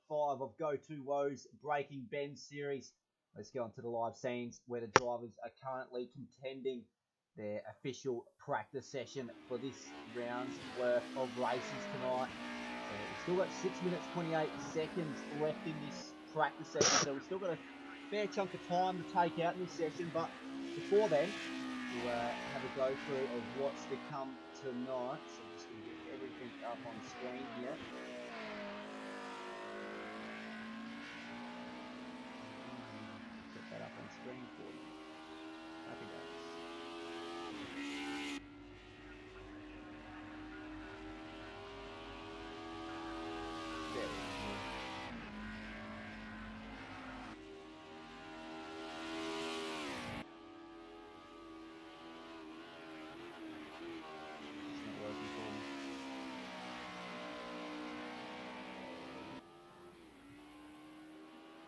5 of Go2Whoa's Breaking Benz series. Let's go on to the live scenes where the drivers are currently contending their official practice session for this round's worth of races tonight. So we've still got 6 minutes 28 seconds left in this practice session, so we've still got a fair chunk of time to take out in this session. But before then, we'll have a go through of what's to come tonight. So I'm just going to get everything up on screen here. Set that up on screen for you. Happy days. There we go.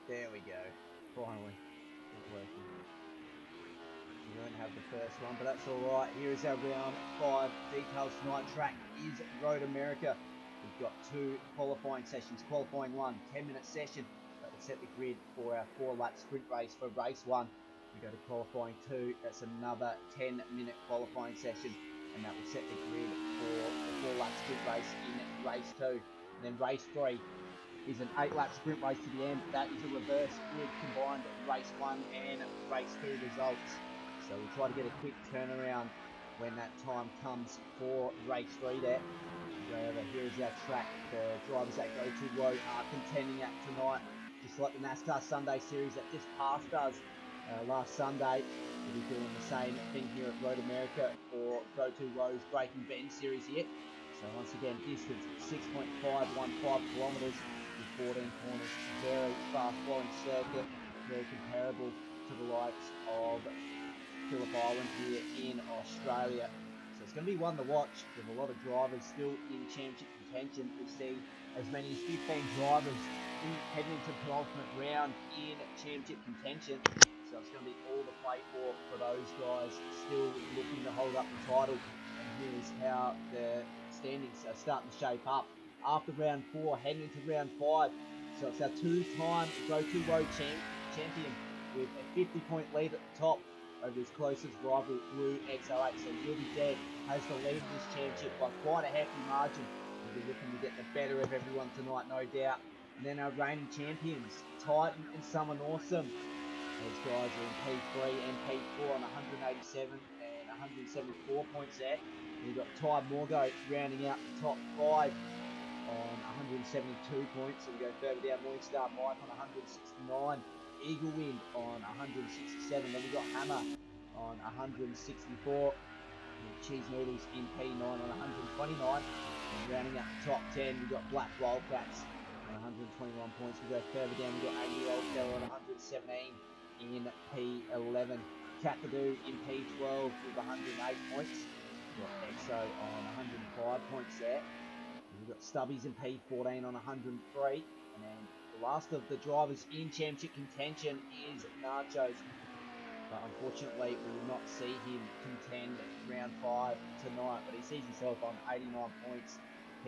There we go. Finally, it's working. We don't have the first one, but that's alright. Here is our round 5 details tonight. Track is Road America. We've got 2 qualifying sessions. Qualifying 1, 10-minute session. That will set the grid for our 4-lap sprint race for race 1. We go to qualifying 2. That's another 10-minute qualifying session, and that will set the grid for the 4-lap sprint race in race 2. And then race 3 is an 8-lap sprint race to the end. That is a reverse grid combined race 1 and race 2 results. So we'll try to get a quick turnaround when that time comes for race 3 there. Over here is our track. The drivers that Go2Whoa are contending at tonight, just like the NASCAR Sunday series that just passed us last Sunday. We'll be doing the same thing here at Road America for Go2Whoa's Breaking Benz series here. So once again, distance 6.515 kilometres. 14 corners, very fast flowing circuit, very comparable to the likes of Phillip Island here in Australia. So it's going to be one to watch with a lot of drivers still in championship contention. We see as many as 15 drivers heading into the penultimate round in championship contention. So it's going to be all to play for those guys still looking to hold up the title. And here's how the standings are starting to shape up. After round 4, heading into round 5. So it's our 2-time Go2Whoa champion with a 50-point lead at the top over his closest rival, Blue XO8. So You'll Be Dead has the lead in this championship by quite a hefty margin. We'll be looking to get the better of everyone tonight, no doubt. And then our reigning champions, Titan and Summon Awesome. Those guys are in P3 and P4 on 187 and 174 points there. We've got Ty Morgo rounding out the top 5 on 172 points. So we go further down, Morningstar Mike on 169, Eagle Wind on 167, then we got Hammer on 164, Cheese Noodles in P9 on 129, and rounding out the top 10 we got Black Wildcats on 121 points. We go further down, we got Angry Old Fella on 117 in P11, Kakadu in P12 with 108 points. We got EXO on 105 points there. We've got Stubbies in P14 on 103, and then the last of the drivers in championship contention is Nachos. But unfortunately, we will not see him contend round 5 tonight, but he sees himself on 89 points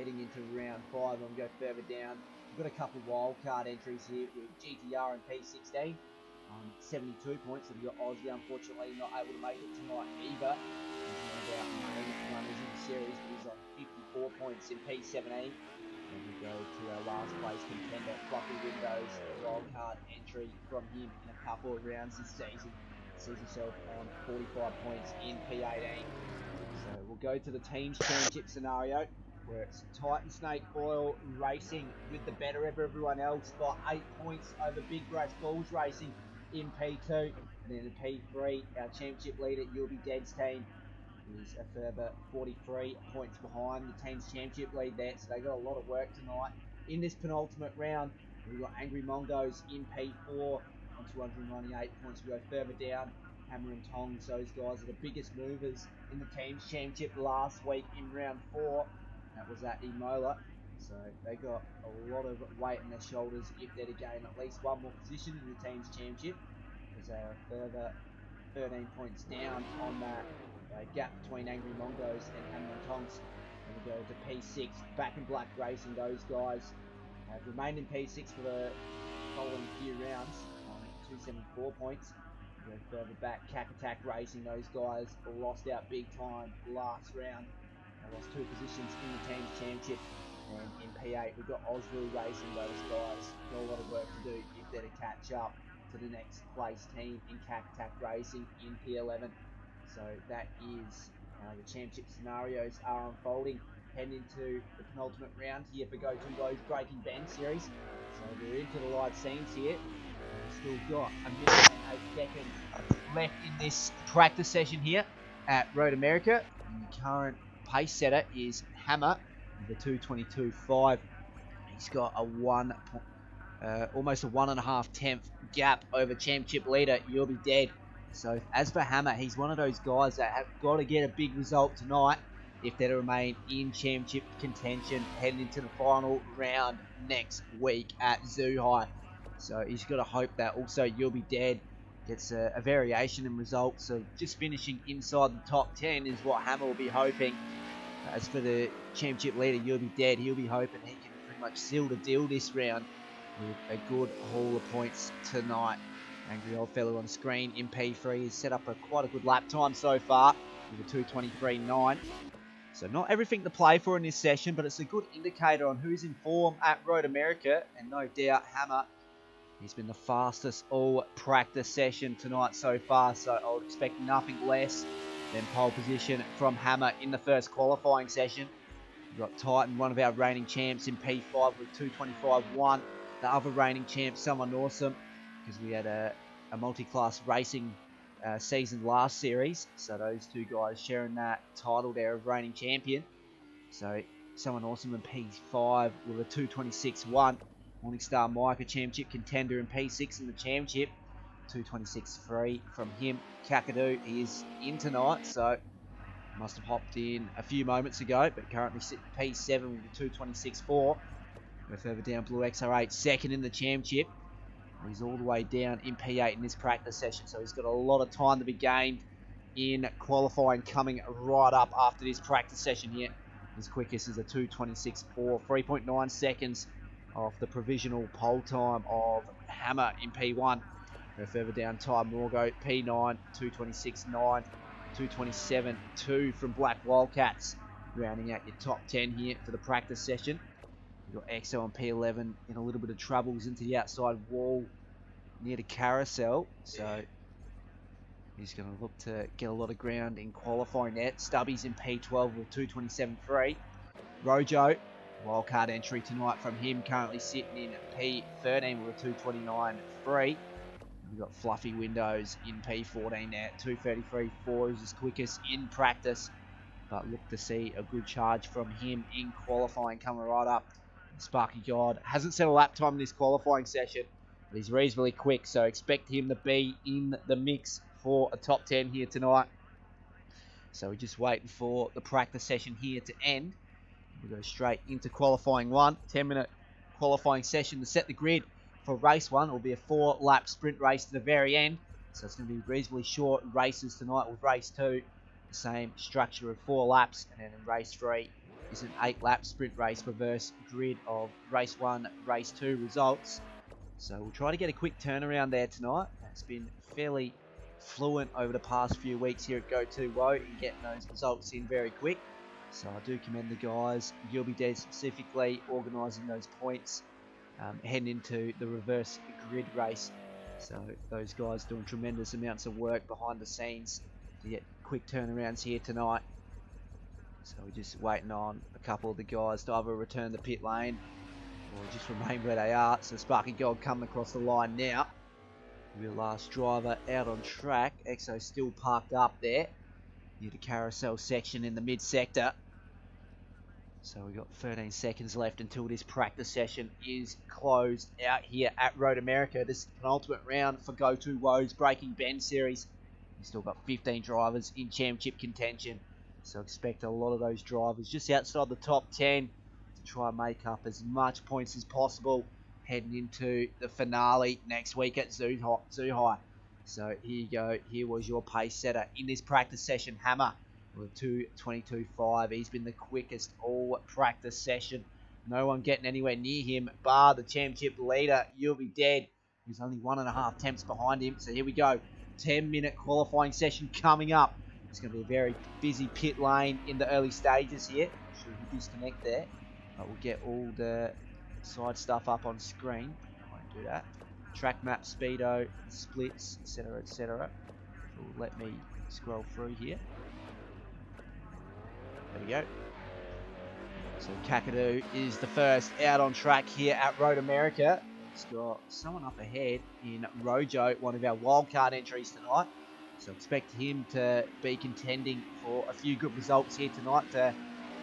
heading into round 5. And we go further down, we've got a couple of wildcard entries here with GTR and P16 on 72 points. So we've got Aussie, unfortunately, not able to make it tonight either. He's one of our main runners in the series, but he's on 54 points in P17. And we go to our last place contender, Fluffy Windows, a wildcard entry from him in a couple of rounds this season. Sees himself on 45 points in P18. So we'll go to the team's championship scenario, where it's Titan Snake Oil Racing with the better of everyone else by 8 points over Big Brass Bulls Racing in P2. And then in P3, our championship leader, You'll Be Dead's team, is a further 43 points behind the team's championship lead there. So they got a lot of work tonight in this penultimate round. We've got Angry Mongos in P4 on 298 points. We go further down, Hammer and Tongs. Those guys are the biggest movers in the team's championship last week in round 4. That was at Imola. So they got a lot of weight on their shoulders if they're to gain at least one more position in the team's championship, because they are a further 13 points down on that gap between Angry Mongos and Hammer and Tongs. And we go to P6, Back in Black Racing. Those guys Remained in P6 for the following few rounds on 274 points. Go further back, Cack Attack Racing, those guys lost out big time last round. They lost 2 positions in the team's championship. And in P8 we've got Go2Whoa's Racing, those guys got a lot of work to do if they're to catch up to the next place team in Cack Attack Racing in P11. So that is how the championship scenarios are unfolding. Heading into the penultimate round here for Go2Whoa's Breaking Benz series. So we're into the live scenes here. We've still got a minute and 8 seconds left in this practice session here at Road America. And the current pace setter is Hammer with a 2:22.5. He's got a almost a 1.5 gap over championship leader You'll Be Dead. So as for Hammer, he's one of those guys that have got to get a big result tonight if they're to remain in championship contention heading into the final round next week at Zhuhai. So he's got to hope that also You'll Be Dead gets a variation in results. So just finishing inside the top 10 is what Hammer will be hoping. As for the championship leader You'll Be Dead, he'll be hoping he can pretty much seal the deal this round with a good haul of points tonight. Angry old fellow on screen in P3 has set up quite a good lap time so far with a 2:23.9. So not everything to play for in this session, but it's a good indicator on who's in form at Road America. And no doubt Hammer, he's been the fastest all practice session tonight so far. So I would expect nothing less than pole position from Hammer in the first qualifying session. We've got Titan, one of our reigning champs, in P5 with 2:25.1. The other reigning champ, Someone Awesome, because we had a multi-class racing season last series, so those two guys sharing that title there of reigning champion. So Someone Awesome in P5 with a 2:26.1. Morningstar Mike, a championship contender in P6 in the championship, 2:26.3 from him. Kakadu, he is in tonight, so must have hopped in a few moments ago, but currently sitting P7 with a 2:26.4. Go further down, Blue XR8 second in the championship. He's all the way down in P8 in this practice session, so he's got a lot of time to be gained in qualifying coming right up after this practice session here. His quickest is a 2:26.4, 3.9 seconds off the provisional pole time of Hammer in P1. Go further down, Ty Morgo, P9, 2:26.9, 2:27.2 from Black Wildcats, rounding out your top 10 here for the practice session. You've got EXO on P11 in a little bit of troubles into the outside wall near the carousel. So he's going to look to get a lot of ground in qualifying there. Stubby's in P12 with 2:27.3. Rojo, wildcard entry tonight from him, currently sitting in P13 with a 2:29.3. We've got Fluffy Windows in P14 there, 2:33.4 is his quickest in practice. But look to see a good charge from him in qualifying coming right up. Sparky God hasn't set a lap time in this qualifying session, but he's reasonably quick, so expect him to be in the mix for a top 10 here tonight. So we're just waiting for the practice session here to end. We'll go straight into qualifying 1, 10-minute qualifying session to set the grid for race 1. It will be a 4-lap sprint race to the very end, so it's going to be reasonably short races tonight with race 2. The same structure of 4 laps, and then in race 3 is an 8-lap sprint race, reverse grid of race 1, race 2 results. So we'll try to get a quick turnaround there tonight. It's been fairly fluent over the past few weeks here at Go2Whoa in getting those results in very quick. So I do commend the guys, You'll Be Dead specifically, organising those points, heading into the reverse grid race. So those guys doing tremendous amounts of work behind the scenes to get quick turnarounds here tonight. So we're just waiting on a couple of the guys to either return the pit lane or just remain where they are. So Sparky Gold coming across the line now. Your last driver out on track. EXO still parked up there near the carousel section in the mid sector. So we've got 13 seconds left until this practice session is closed out here at Road America. This is the penultimate round for Go2Whoa's Breaking Benz series. We've still got 15 drivers in championship contention. So expect a lot of those drivers just outside the top 10 to try and make up as much points as possible heading into the finale next week at Zhuhai. So here you go. Here was your pace setter in this practice session, Hammer, with a 2:22.5. He's been the quickest all practice session. No one getting anywhere near him, bar the championship leader, You'll Be Dead, who's only 1.5 tenths behind him. So here we go. 10-minute qualifying session coming up. It's going to be a very busy pit lane in the early stages here. Not sure if you disconnect there, but we'll get all the side stuff up on screen. I won't do that. Track map, speedo, splits, etc., etc. Will let me scroll through here. There we go. So Kakadu is the first out on track here at Road America. It's got someone up ahead in Rojo, one of our wildcard entries tonight. So expect him to be contending for a few good results here tonight to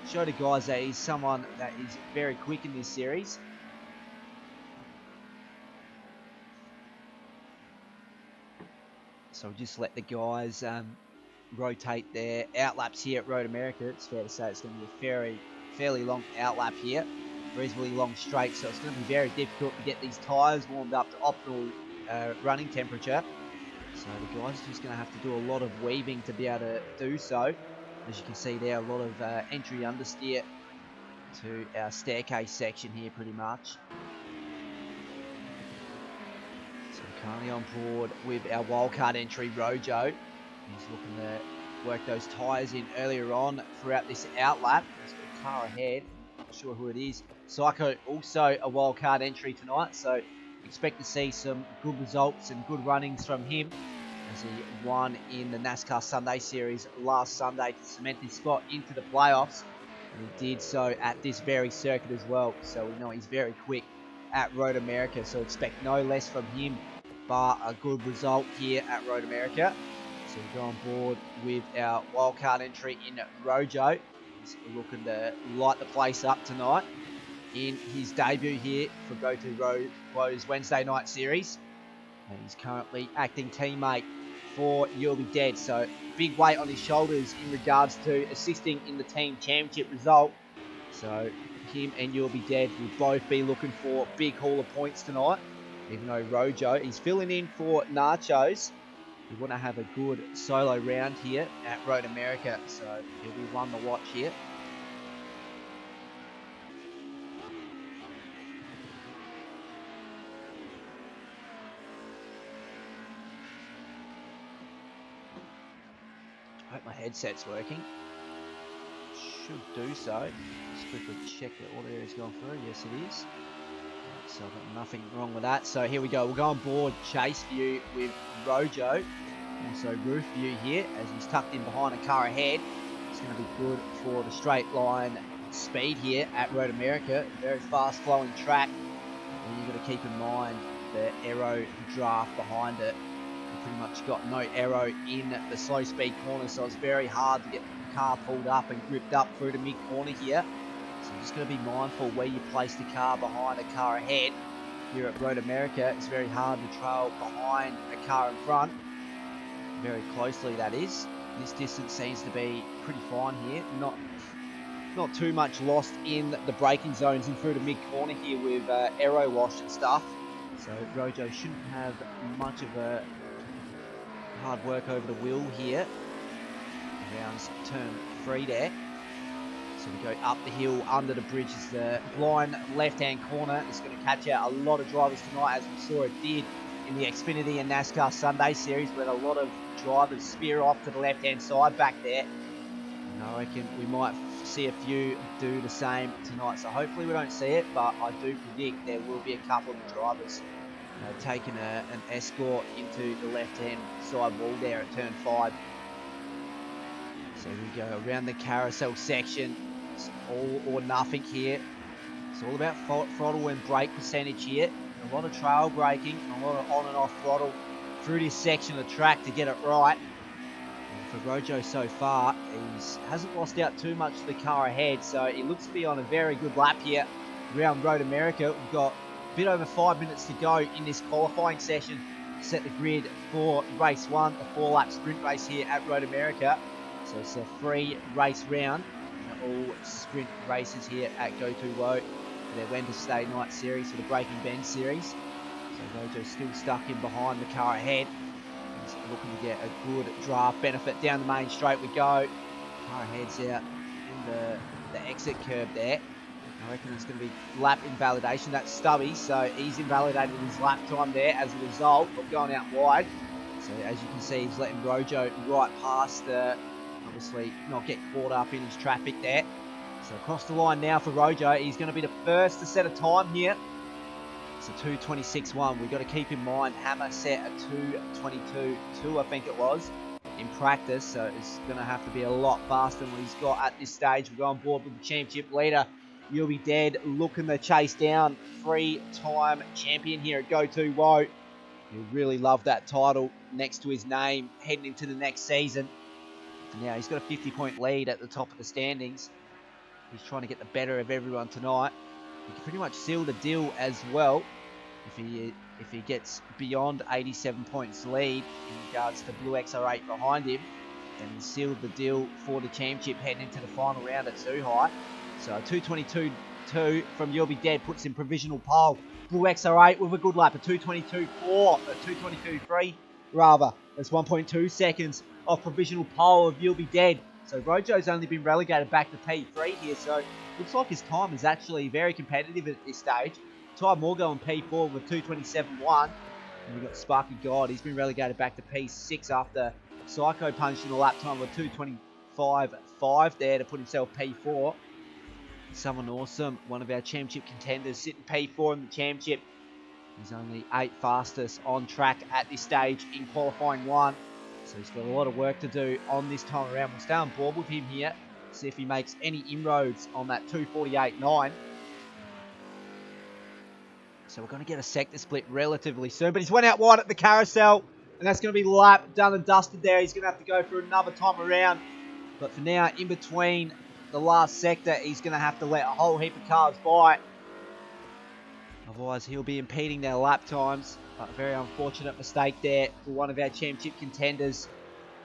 show the guys that he's someone that is very quick in this series. So just let the guys rotate their outlaps here at Road America. It's fair to say it's going to be a fairly long outlap here, reasonably long straight, so it's going to be very difficult to get these tyres warmed up to optimal running temperature. So the guys are just going to have to do a lot of weaving to be able to do so. As you can see there, a lot of entry understeer to our staircase section here pretty much. So we're currently on board with our wildcard entry, Rojo. He's looking to work those tyres in earlier on throughout this outlap. There's a car ahead, not sure who it is. Psycho also a wildcard entry tonight, so expect to see some good results and good runnings from him as he won in the NASCAR Sunday Series last Sunday to cement his spot into the playoffs. And he did so at this very circuit as well, so we know he's very quick at Road America, so expect no less from him bar a good result here at Road America. So we go on board with our wildcard entry in Rojo. He's looking to light the place up tonight in his debut here for Go2Whoa's Wednesday night series. And he's currently acting teammate for You'll Be Dead. So big weight on his shoulders in regards to assisting in the team championship result. So him and You'll Be Dead will both be looking for big haul of points tonight. Even though Rojo, he's filling in for Nachos. We want to have a good solo round here at Road America, so he'll be one to watch here. I hope my headset's working. Should do so. Just quickly check that all the areas gone through. Yes, it is. So I've got nothing wrong with that. So here we go. We'll go on board chase view with Rojo. Also roof view here as he's tucked in behind a car ahead. It's going to be good for the straight line speed here at Road America. Very fast flowing track. And you've got to keep in mind the aero draft behind it. You've pretty much got no aero in the slow speed corner, so it's very hard to get the car pulled up and gripped up through the mid corner here. So you're just going to be mindful where you place the car behind a car ahead. Here at Road America, it's very hard to trail behind a car in front. Very closely, that is. This distance seems to be pretty fine here. Not too much lost in the braking zones and through the mid corner here with aero wash and stuff. So Rojo shouldn't have much of a hard work over the wheel here. Around turn 3 there. So we go up the hill, under the bridge is the blind left-hand corner. It's going to catch out a lot of drivers tonight, as we saw it did in the Xfinity and NASCAR Sunday Series, where a lot of drivers spear off to the left-hand side back there. And I reckon we might see a few do the same tonight. So hopefully we don't see it, but I do predict there will be a couple of drivers taking an escort into the left-hand side wall there at turn 5. So we go around the carousel section. It's all or nothing here. It's all about throttle and brake percentage here. A lot of trail braking and a lot of on and off throttle through this section of the track to get it right. And for Rojo so far, he hasn't lost out too much to the car ahead, so he looks to be on a very good lap here around Road America. We've got a bit over 5 minutes to go in this qualifying session to set the grid for race 1, a 4-lap sprint race here at Road America. So it's a 3-race round, all sprint races here at Go2Whoa for their Wednesday night series for the Breaking Benz series. So Rojo's still stuck in behind the car ahead. He's looking to get a good draft benefit. Down the main straight we go. Car heads out in the exit curb there. I reckon it's going to be lap invalidation. That's Stubby, so he's invalidated his lap time there as a result of going out wide. So as you can see, he's letting Rojo right past, obviously not get caught up in his traffic there. So across the line now for Rojo. He's going to be the first to set a time here. It's a 2:26.1. We've got to keep in mind Hammer set a 2:22.2, I think it was, in practice. So it's going to have to be a lot faster than what he's got at this stage. We'll go on board with the championship leader. You'll be dead looking to chase down 3-time champion here at Go2Whoa. He really loved that title next to his name heading into the next season. And now he's got a 50-point lead at the top of the standings. He's trying to get the better of everyone tonight. He can pretty much seal the deal as well if he gets beyond 87 points lead in regards to Blue XR8 behind him. Then he sealed the deal for the championship heading into the final round at Suhai. So 2:22.2 from You'll Be Dead puts in provisional pole. Blue XR8 with a good lap, a 2:22.4, a 2:22.3 rather. That's 1.2 seconds off provisional pole of You'll Be Dead. So Rojo's only been relegated back to P3 here, so looks like his time is actually very competitive at this stage. Ty Morgo on P4 with 2:27.1. And we've got Sparky God, he's been relegated back to P6 after Psycho punching the lap time with 2:25.5 there to put himself P4. Someone awesome, one of our championship contenders, sitting P4 in the championship. He's only 8th fastest on track at this stage in qualifying 1. So he's got a lot of work to do on this time around. We'll stay on board with him here, see if he makes any inroads on that 2:48.9. So we're going to get a sector split relatively soon. But he's went out wide at the carousel, and that's going to be lap done and dusted there. He's going to have to go for another time around. But for now, in between the last sector, he's going to have to let a whole heap of cars by. Otherwise, he'll be impeding their lap times. But a very unfortunate mistake there for one of our championship contenders.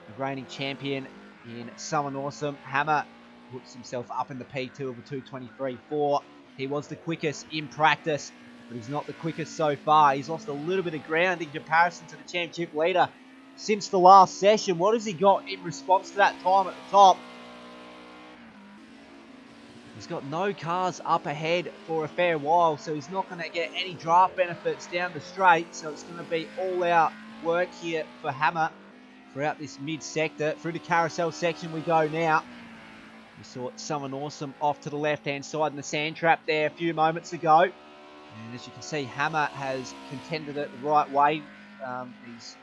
The reigning champion in Someone Awesome. Hammer puts himself up in the P2 of a 2:23.4. He was the quickest in practice, but he's not the quickest so far. He's lost a little bit of ground in comparison to the championship leader since the last session. What has he got in response to that time at the top? He's got no cars up ahead for a fair while, so he's not going to get any draft benefits down the straight. So it's going to be all-out work here for Hammer throughout this mid-sector. Through the carousel section we go now. We saw Someone Awesome off to the left-hand side in the sand trap there a few moments ago. And as you can see, Hammer has contended it the right way. He's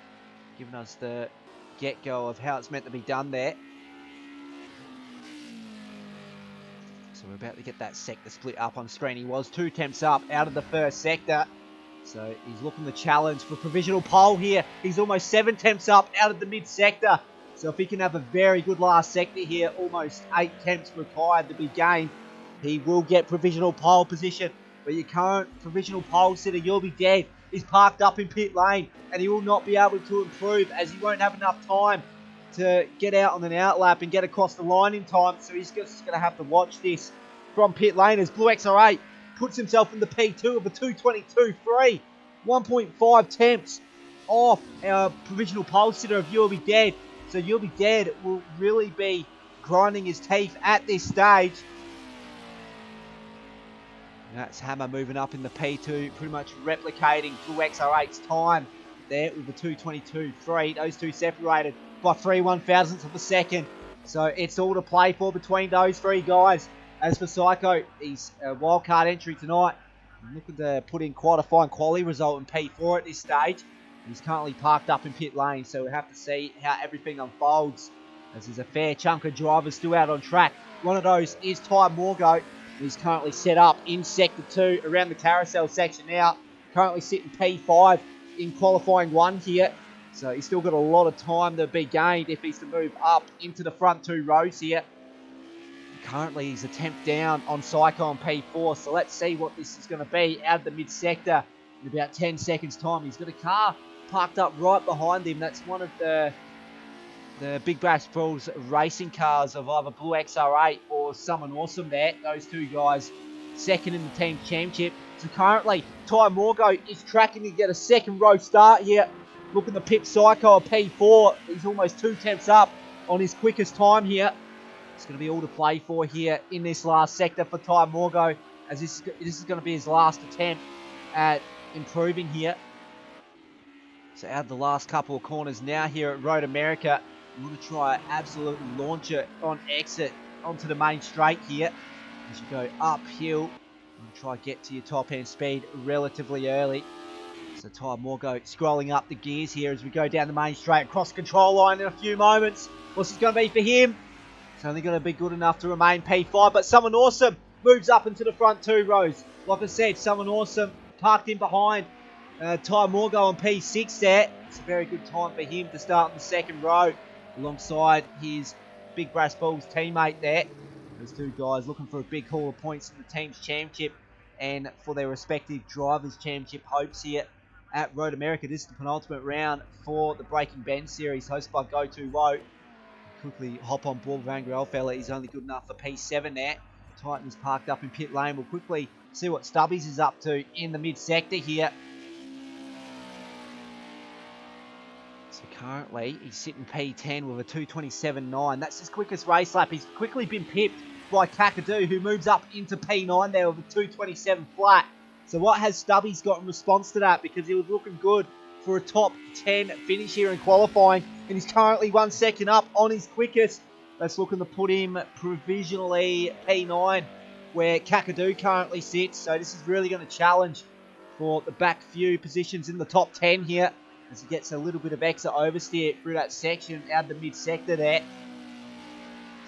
given us the get-go of how it's meant to be done there. So we're about to get that sector split up on screen. He was 2 temps up out of the first sector. So he's looking to challenge for provisional pole here. He's almost 7 temps up out of the mid-sector. So if he can have a very good last sector here, almost 8 temps required to be gained, he will get provisional pole position. But your current provisional pole sitter, You'll Be Dead, is parked up in pit lane. And he will not be able to improve as he won't have enough time to get out on an outlap and get across the line in time. So he's just going to have to watch this from pit lane as Blue XR8 puts himself in the P2 of a 2:22.3. 1.5 temps off our provisional pole sitter of You'll Be Dead. So You'll Be Dead will really be grinding his teeth at this stage. And that's Hammer moving up in the P2, pretty much replicating Blue XR8's time there with a 2:22.3. Those two separated by 3/1000ths of a second. So it's all to play for between those three guys. As for Psycho, he's a wildcard entry tonight. I'm looking to put in quite a fine quality result in P4 at this stage. He's currently parked up in pit lane, so we'll have to see how everything unfolds, as there's a fair chunk of drivers still out on track. One of those is Ty Morgo. He's currently set up in Sector 2 around the carousel section now. Currently sitting P5 in qualifying 1 here. So he's still got a lot of time to be gained if he's to move up into the front 2 rows here. Currently he's a temp down on Psycho on P4, so let's see what this is going to be out of the mid-sector in about 10 seconds time. He's got a car parked up right behind him. That's one of the Big Bash Brawls racing cars of either Blue XR8 or Someone Awesome there. Those two guys second in the team championship. So currently Ty Morgo is tracking to get a second row start here. Looking to pip Psycho a P4. He's almost 2 temps up on his quickest time here. It's going to be all to play for here in this last sector for Ty Morgo. as this is going to be his last attempt at improving here. So out of the last couple of corners now here at Road America, I'm going to try absolutely launch it on exit onto the main straight here. As you go uphill, I'm going to try to get to your top end speed relatively early. So Ty Morgo scrolling up the gears here as we go down the main straight across the control line in a few moments. What's it going to be for him? It's only going to be good enough to remain P5, but Someone Awesome moves up into the front 2 rows. Like I said, Someone Awesome parked in behind Ty Morgo on P6 there. It's a very good time for him to start in the second row alongside his Big Brass Bulls teammate there. Those two guys looking for a big haul of points in the team's championship and for their respective drivers' championship hopes here at Road America. This is the penultimate round for the Breaking Benz series hosted by Go2Whoa's. Quickly hop on board with Angry Old Fella. He's only good enough for P7 there. Titan is parked up in pit lane. We'll quickly see what Stubbies is up to in the mid-sector here. So currently he's sitting P10 with a 2:27.9. That's his quickest race lap. He's quickly been pipped by Kakadu, who moves up into P9 there with a 2:27 flat. So what has Stubbies got in response to that? Because he was looking good for a top 10 finish here in qualifying, and he's currently 1 second up on his quickest. That's looking to put him provisionally P9, where Kakadu currently sits. So this is really going to challenge for the back few positions in the top 10 here, as he gets a little bit of extra oversteer through that section out of the mid-sector there.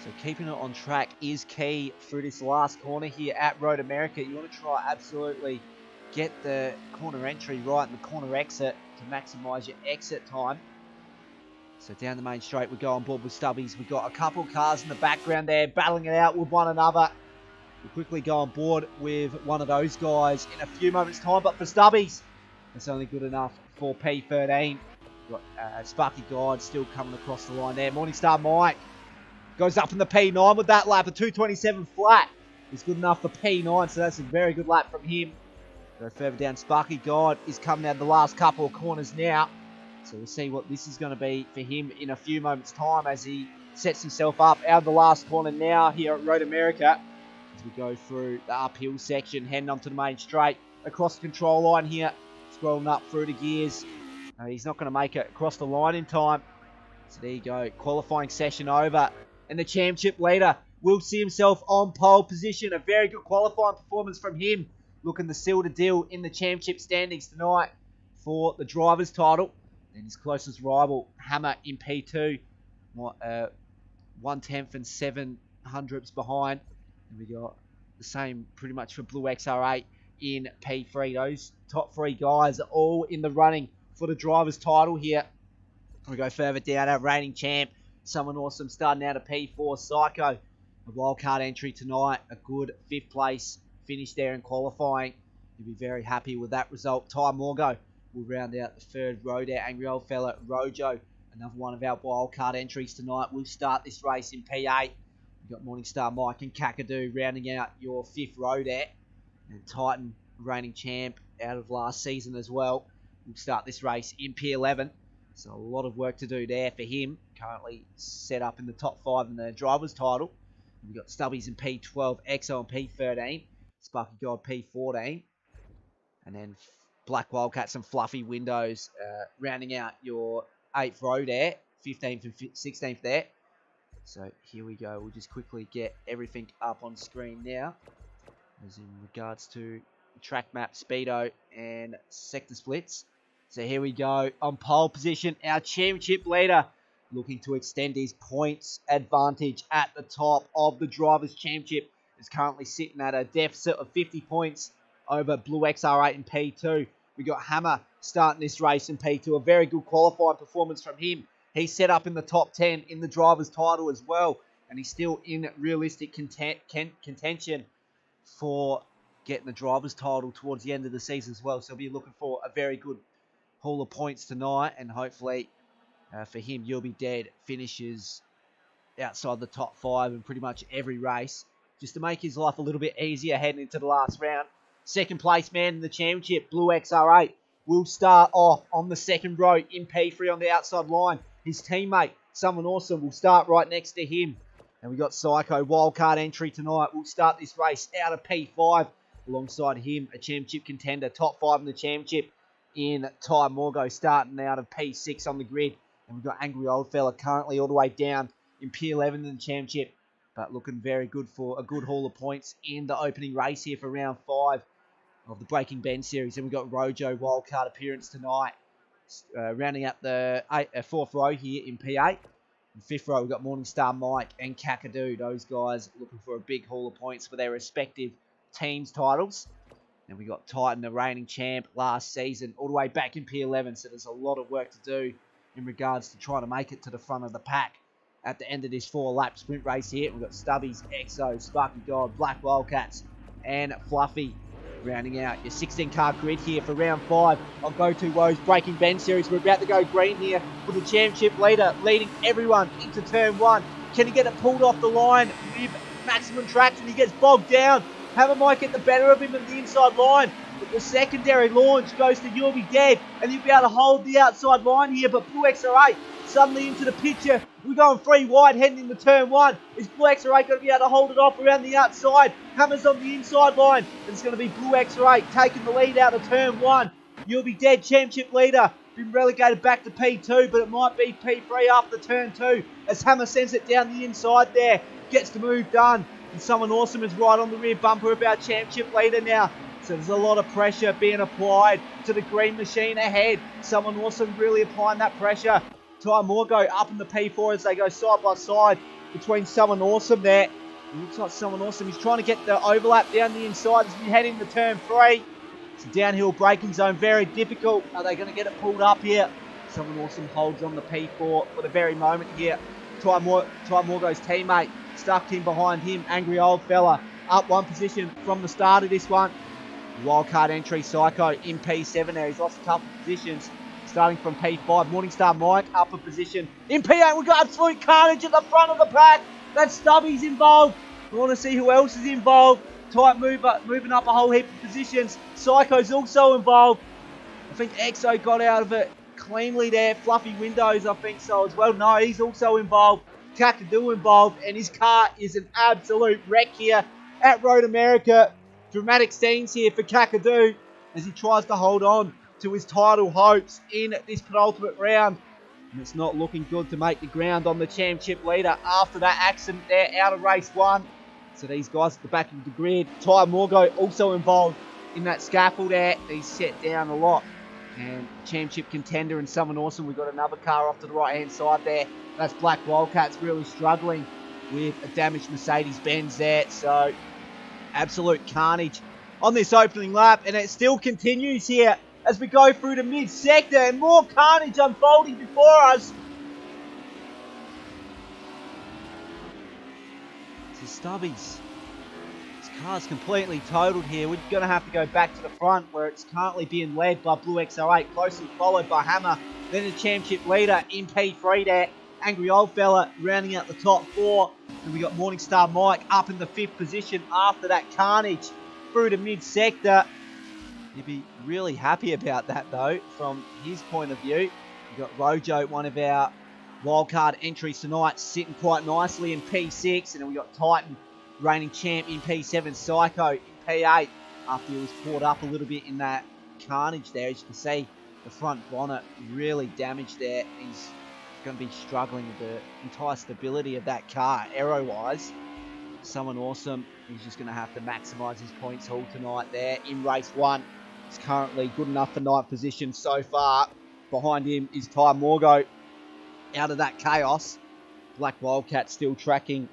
So keeping it on track is key through this last corner here at Road America. You want to try absolutely get the corner entry right and the corner exit to maximise your exit time. So down the main straight we go on board with Stubbies. We've got a couple of cars in the background there battling it out with one another. We'll quickly go on board with one of those guys in a few moments time, but for Stubbies, it's only good enough for P13. We've got Sparky Guide still coming across the line there. Morningstar Mike goes up in the P9 with that lap. A 2:27 flat is good enough for P9, so that's a very good lap from him. Go further down, Sparky God is coming out of the last couple of corners now. So we'll see what this is going to be for him in a few moments' time as he sets himself up out of the last corner now here at Road America. As we go through the uphill section, heading onto the main straight, across the control line here, scrolling up through the gears. He's not going to make it across the line in time. So there you go, qualifying session over. And the championship leader will see himself on pole position. A very good qualifying performance from him, looking to seal the deal in the championship standings tonight for the driver's title. And his closest rival, Hammer, in P2, 1/10 and 7/100ths behind. And we got the same pretty much for Blue XR8 in P3. Those top three guys are all in the running for the driver's title here. We go further down, our reigning champ, Someone Awesome, starting out of P4. Psycho, a wildcard entry tonight, a good 5th place finish there in qualifying. You'll be very happy with that result. Ty Morgo will round out the 3rd row there. Angry Old Fella, Rojo, another one of our wildcard entries tonight. We'll start this race in P8. We've got Morningstar Mike and Kakadu rounding out your 5th row there. And Titan, reigning champ out of last season as well. We'll start this race in P11. So a lot of work to do there for him. Currently set up in the top 5 in the driver's title. We've got Stubbies in P12, EXO in P13, Sparky God P14. And then Black Wildcats and Fluffy Windows rounding out your 8th row there, 15th and 16th there. So here we go. We'll just quickly get everything up on screen now, as in regards to track map, speedo, and sector splits. So here we go. On pole position, our championship leader looking to extend his points advantage at the top of the Drivers' Championship. Is currently sitting at a deficit of 50 points over Blue XR8 in P2. We got Hammer starting this race in P2. A very good qualifying performance from him. He's set up in the top 10 in the driver's title as well. And he's still in realistic contention for getting the driver's title towards the end of the season as well. So he'll be looking for a very good haul of points tonight. And hopefully for him, You'll Be Dead finishes outside the top 5 in pretty much every race, just to make his life a little bit easier heading into the last round. Second place man in the championship, Blue XR8, will start off on the 2nd row in P3 on the outside line. His teammate, Someone Awesome, will start right next to him. And we got Psycho, wildcard entry tonight. We'll start this race out of P5. Alongside him, a championship contender, top 5 in the championship in Ty Morgo, starting out of P6 on the grid. And we've got Angry Old Fella currently all the way down in P11 in the championship, but looking very good for a good haul of points in the opening race here for round 5 of the Breaking Benz series. And we've got Rojo wildcard appearance tonight. Rounding up the 4th row here in P8. In 5th row, we've got Morningstar Mike and Kakadu. Those guys looking for a big haul of points for their respective teams' titles. And we got Titan, the reigning champ last season, all the way back in P11. So there's a lot of work to do in regards to trying to make it to the front of the pack at the end of this 4-lap sprint race here. We've got Stubbies, Exo, Sparky God, Black Wildcats, and Fluffy. Rounding out your 16-car grid here for round 5 of Go2Whoa's Breaking Benz series. We're about to go green here with the championship leader leading everyone into turn 1. Can he get it pulled off the line with maximum traction? He gets bogged down. Hammer might get the better of him at the inside line, but the secondary launch goes to You'll Be Dead, and he'll be able to hold the outside line here. But Blue XR8 suddenly into the picture. We're going 3 wide heading into turn 1. Is Blue XR8 going to be able to hold it off around the outside? Hammer's on the inside line. And it's going to be Blue XR8 taking the lead out of turn 1. You'll Be Dead, championship leader. Been relegated back to P2, but it might be P3 after turn 2. As Hammer sends it down the inside there. Gets the move done. And Someone Awesome is right on the rear bumper of our championship leader now. So there's a lot of pressure being applied to the green machine ahead. Someone Awesome really applying that pressure. Ty Morgo up in the P4 as they go side by side between Someone Awesome there. It looks like Someone Awesome. He's trying to get the overlap down the inside as we head into turn 3. It's a downhill braking zone, very difficult. Are they going to get it pulled up here? Someone Awesome holds on the P4 for the very moment here. Ty Morgo's teammate stuck in behind him. Angry Old Fella up 1 position from the start of this one. Wildcard entry, Psycho in P7 there. He's lost a couple of positions. Starting from P5, Morningstar Mike up a position. In P8, we've got absolute carnage at the front of the pack. That's Stubby's involved. We want to see who else is involved. Tight moving up a whole heap of positions. Psycho's also involved. I think Exo got out of it cleanly there. Fluffy Windows, I think so as well. No, he's also involved. Kakadu involved, and his car is an absolute wreck here at Road America. Dramatic scenes here for Kakadu as he tries to hold on to his title hopes in this penultimate round. And it's not looking good to make the ground on the championship leader after that accident there out of race 1. So these guys at the back of the grid. Ty Morgo also involved in that scaffold there. He's set down a lot. And championship contender and Someone Awesome. We've got another car off to the right hand side there. That's Black Wildcats really struggling with a damaged Mercedes-Benz there. So absolute carnage on this opening lap. And it still continues here as we go through the mid-sector, and more carnage unfolding before us. This is Stubbies. This car's completely totaled here. We're going to have to go back to the front where it's currently being led by Blue XR8, closely followed by Hammer. Then the championship leader in P3 there, Angry Old Fella rounding out the top 4. And we got Morningstar Mike up in the 5th position after that carnage through the mid-sector. You'd be really happy about that, though, from his point of view. We've got Rojo, one of our wildcard entries tonight, sitting quite nicely in P6. And then we've got Titan, reigning champ in P7, Psycho in P8, after he was caught up a little bit in that carnage there. As you can see, the front bonnet really damaged there. He's going to be struggling with the entire stability of that car, aero-wise. Someone Awesome, he's just going to have to maximise his points haul tonight there in race 1. He's currently good enough for 9th position so far. Behind him is Ty Morgo out of that chaos. Black Wildcat still tracking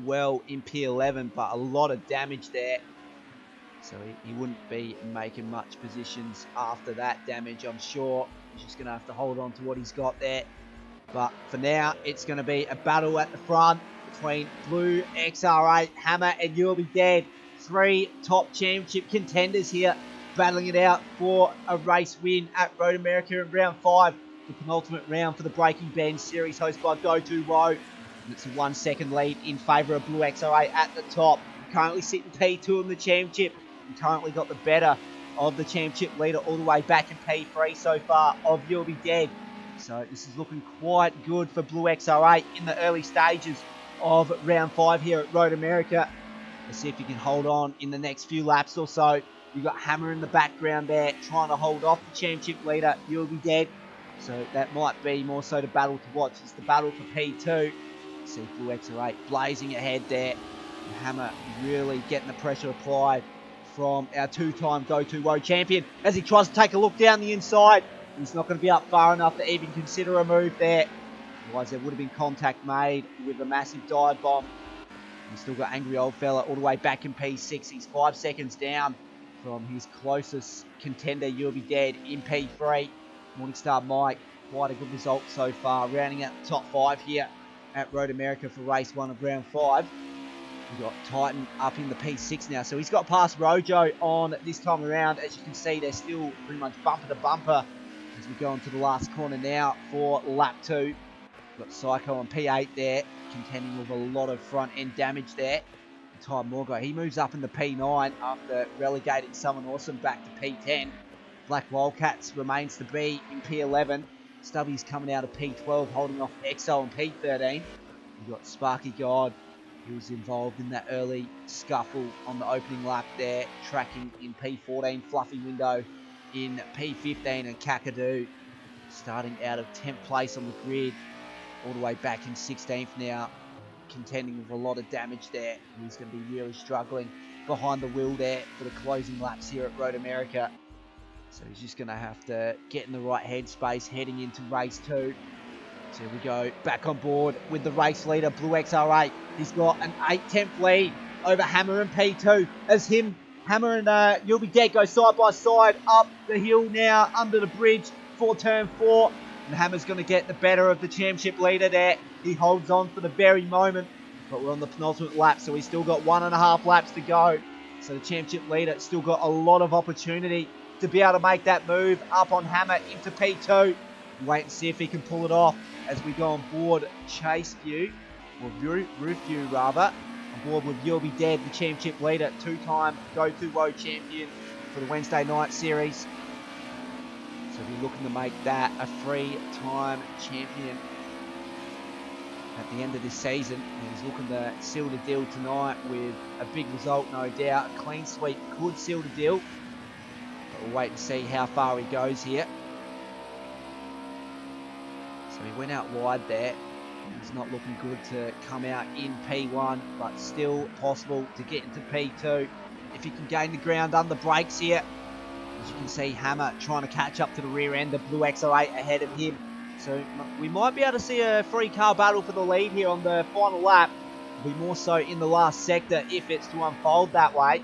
well in P11, but a lot of damage there. So he wouldn't be making much positions after that damage, I'm sure. He's just going to have to hold on to what he's got there. But for now, it's going to be a battle at the front between Blue XR8, Hammer, and You'll Be Dead. 3 top championship contenders here, battling it out for a race win at Road America in round 5. The penultimate round for the Breaking Benz series, hosted by Go2Whoa. And it's a 1 second lead in favour of Blue XR8 at the top. Currently sitting P2 in the championship. And currently got the better of the championship leader all the way back in P3 so far of You'll Be Dead. So this is looking quite good for Blue XR8 in the early stages of round 5 here at Road America. Let's see if he can hold on in the next few laps or so. You've got Hammer in the background there, trying to hold off the championship leader. You'll be dead. So that might be more so the battle to watch. It's the battle for P2. See Blue XR8 blazing ahead there. And Hammer really getting the pressure applied from our two-time Go2Whoa champion as he tries to take a look down the inside. He's not going to be up far enough to even consider a move there. Otherwise, there would have been contact made with a massive dive bomb. He's still got Angry Old Fella all the way back in P6. He's 5 seconds down from his closest contender, You'll Be Dead, in P3. Morningstar Mike, quite a good result so far, rounding out the top 5 here at Road America for race 1 of round 5. We've got Titan up in the P6 now, so he's got past Rojo on this time around. As you can see, they're still pretty much bumper to bumper as we go into the last corner now for lap 2. We've got Psycho on P8 there, contending with a lot of front end damage there. Ty Morgo, he moves up in the P9 after relegating someone awesome back to P10. Black Wildcats remains to be in P11. Stubby's coming out of P12, holding off Exo in P13. We've got Sparky God, who was involved in that early scuffle on the opening lap there, tracking in P14. Fluffy Window in P15, and Kakadu starting out of 10th place on the grid, all the way back in 16th now, contending with a lot of damage there. He's going to be really struggling behind the wheel there for the closing laps here at Road America. So he's just going to have to get in the right headspace heading into race 2. So here we go, back on board with the race leader, Blue XR8. He's got an 8-10th lead over Hammer and P2 as Hammer and You'll Be Dead go side by side up the hill now under the bridge for turn 4. And Hammer's going to get the better of the championship leader there. He holds on for the very moment, but we're on the penultimate lap, so he's still got 1.5 laps to go. So the championship leader still got a lot of opportunity to be able to make that move up on Hammer into P2. Wait and see if he can pull it off as we go on board Chase View, or Roof View rather, on board with You'll Be Dead, the championship leader, 2-time Go2Whoa champion for the Wednesday night series. So we're looking to make that a 3-time champion at the end of this season. And he's looking to seal the deal tonight with a big result, no doubt. A clean sweep could seal the deal, but we'll wait and see how far he goes here. So he went out wide there. It's not looking good to come out in P1, but still possible to get into P2 if he can gain the ground under the brakes here. As you can see, Hammer trying to catch up to the rear end of Blue XR8 ahead of him. So we might be able to see a 3-car battle for the lead here on the final lap. It'll be more so in the last sector if it's to unfold that way.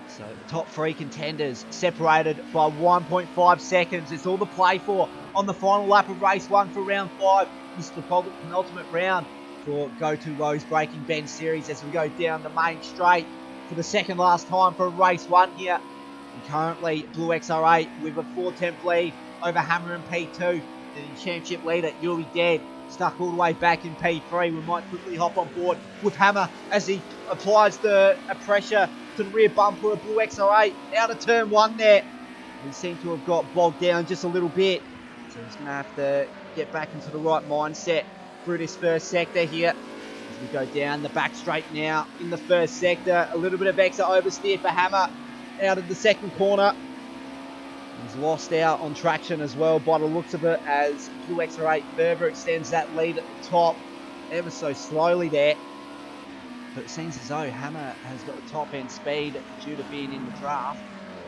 So the top 3 contenders separated by 1.5 seconds. It's all to play for on the final lap of race 1 for round 5. This is the penultimate round for Go2Whoa's Breaking Benz series as we go down the main straight for the second last time for race 1 here. And currently, Blue XR8 with a 4-10th lead over Hammer and P2. The championship leader, You'll Be Dead, stuck all the way back in P3. We might quickly hop on board with Hammer as he applies the pressure to the rear bumper of Blue XR8 out of turn 1 there. He seemed to have got bogged down just a little bit. So he's going to have to get back into the right mindset through this first sector here. As we go down the back straight now in the first sector. A little bit of extra oversteer for Hammer out of the second corner. He's lost out on traction as well by the looks of it as Blue XR8 further extends that lead at the top ever so slowly there. But it seems as though Hammer has got the top end speed due to being in the draft.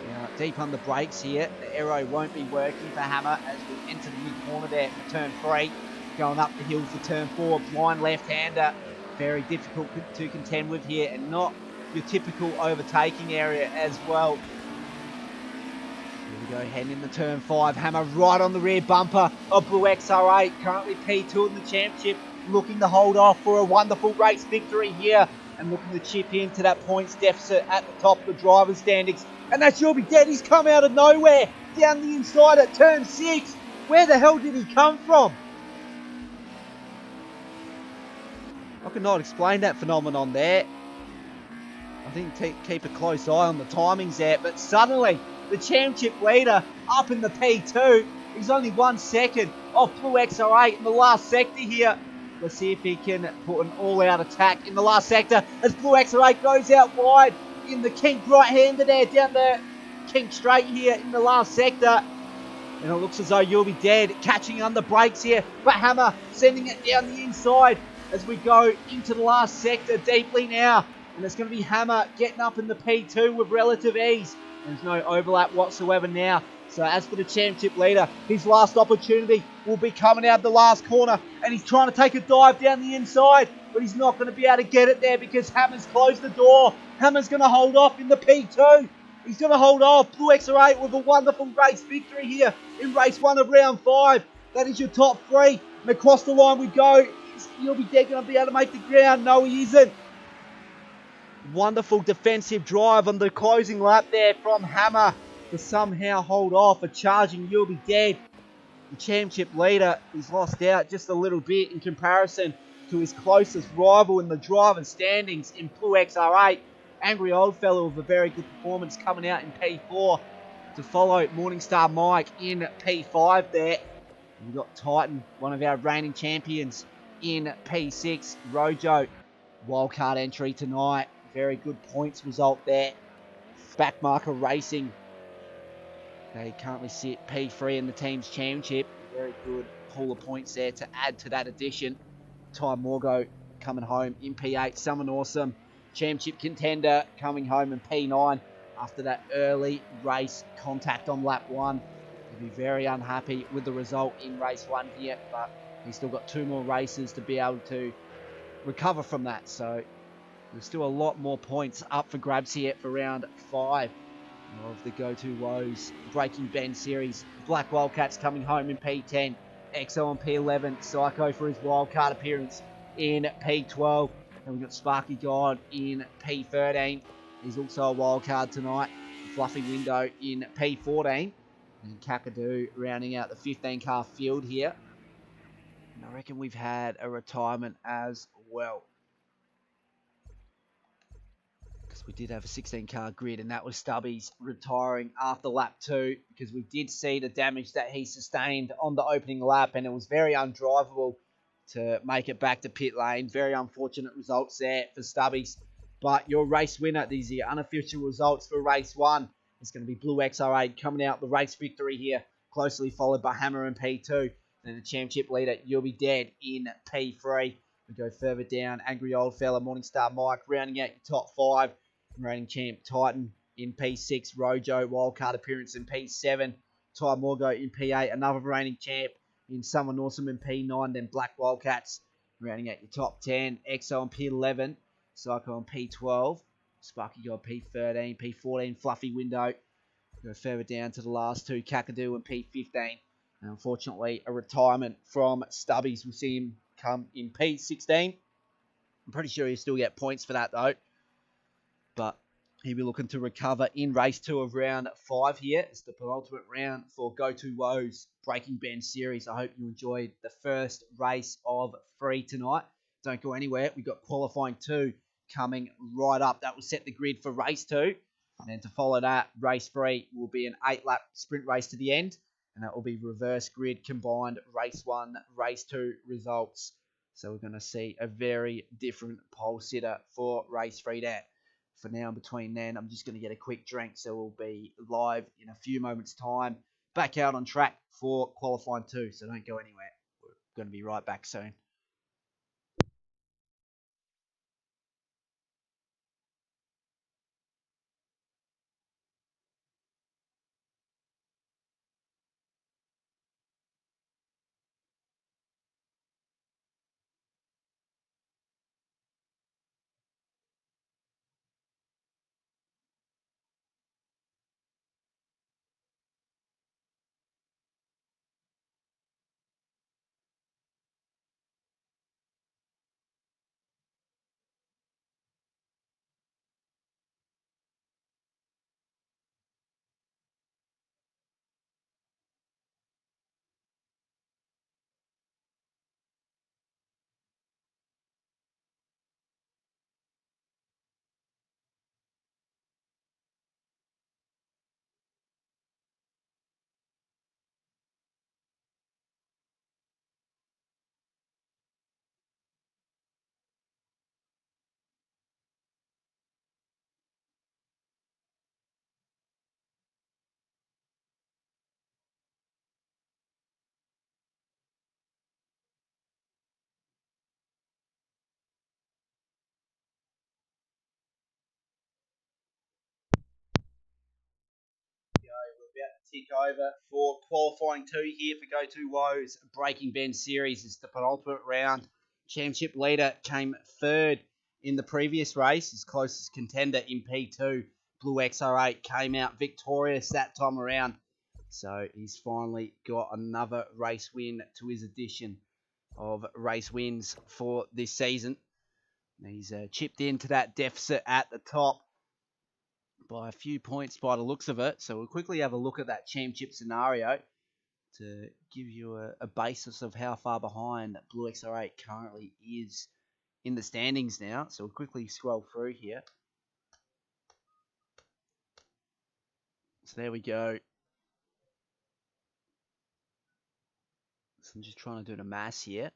Now, deep on the brakes here, the aero won't be working for Hammer as we enter the mid corner there for turn 3. Going up the hill for turn 4, blind left-hander. Very difficult to contend with here and not your typical overtaking area as well. Here we go, heading into turn 5. Hammer right on the rear bumper of Blue XR8. Currently P2 in the championship, looking to hold off for a wonderful race victory here and looking to chip into that points deficit at the top of the driver's standings. And that's You'll Be Dead. He's come out of nowhere down the inside at turn 6. Where the hell did he come from? I could not explain that phenomenon there. I think keep a close eye on the timings there, but suddenly the championship leader up in the P2. He's only 1 second off Blue XR8 in the last sector here. Let's see if he can put an all-out attack in the last sector as Blue XR8 goes out wide in the kink right-hander there down the kink straight here in the last sector. And it looks as though You'll Be Dead catching on the brakes here. But Hammer sending it down the inside as we go into the last sector deeply now. And it's going to be Hammer getting up in the P2 with relative ease. There's no overlap whatsoever now. So as for the championship leader, his last opportunity will be coming out of the last corner. And he's trying to take a dive down the inside. But he's not going to be able to get it there because Hammer's closed the door. Hammer's going to hold off in the P2. He's going to hold off Blue XR8 with a wonderful race victory here in race 1 of round 5. That is your top 3. And across the line we go. You'll Be Dead going to be able to make the ground. No, he isn't. Wonderful defensive drive on the closing lap there from Hammer to somehow hold off a charging You'll Be Dead. The championship leader is lost out just a little bit in comparison to his closest rival in the driver's standings in Blue XR8. Angry Old Fellow with a very good performance coming out in P4 to follow Morningstar Mike in P5 there. We've got Titan, one of our reigning champions, in P6. Rojo, wildcard entry tonight. Very good points result there. Backmarker Racing, they currently sit P3 in the team's championship. Very good pool of points there to add to that addition. Ty Morgo coming home in P8. Summon Awesome, championship contender, coming home in P9 after that early race contact on lap 1. He'll be very unhappy with the result in race 1 here, but he's still got 2 more races to be able to recover from that. So there's still a lot more points up for grabs here for round 5 of the Go2Whoa's Breaking Benz series. Black Wildcats coming home in P10. EXO on P11. Psycho for his wildcard appearance in P12. And we've got Sparky God in P13. He's also a wildcard tonight. Fluffy Window in P14. And Kakadu rounding out the 15-car field here. And I reckon we've had a retirement as well. Because we did have a 16-car grid, and that was Stubbies retiring after lap 2 because we did see the damage that he sustained on the opening lap, and it was very undrivable to make it back to pit lane. Very unfortunate results there for Stubbies. But your race winner, these are your unofficial results for race 1. It's going to be Blue XR8 coming out the race victory here, closely followed by Hammer in P2. Then the championship leader, You'll Be Dead in P3. We go further down, Angry Old Fella, Morningstar Mike, rounding out your top 5. Reigning champ Titan in P6, Rojo, wildcard appearance in P7, Ty Morgo in P8, another reigning champ in Someone Awesome in P9, then Black Wildcats rounding out your top 10, EXO on P11, Psycho on P12, Sparky God P13, P14, Fluffy Window. Go further down to the last 2, Kakadu and P15. And unfortunately, a retirement from Stubbies. We'll see him come in P16. I'm pretty sure he'll still get points for that though. But he'll be looking to recover in race 2 of round 5 here. It's the penultimate round for Go2Whoa's Breaking Benz series. I hope you enjoyed the first race of 3 tonight. Don't go anywhere. We've got qualifying 2 coming right up. That will set the grid for race 2. And then to follow that, race 3 will be an 8-lap sprint race to the end. And that will be reverse grid combined race 1, race 2 results. So we're going to see a very different pole sitter for race 3 there. For now, between then, I'm just going to get a quick drink, so we'll be live in a few moments' time. Back out on track for qualifying 2, so don't go anywhere. We're going to be right back soon. tick over for qualifying 2 here for Go2Whoa's Breaking Benz series. It's the penultimate round. Championship leader came third in the previous race. His closest contender in P2, Blue XR8, came out victorious that time around. So he's finally got another race win to his addition of race wins for this season. He's chipped into that deficit at the top by a few points by the looks of it. So we'll quickly have a look at that championship scenario to give you a basis of how far behind Blue XR8 currently is in the standings now. So we'll quickly scroll through here. So there we go. So I'm just trying to do the maths here.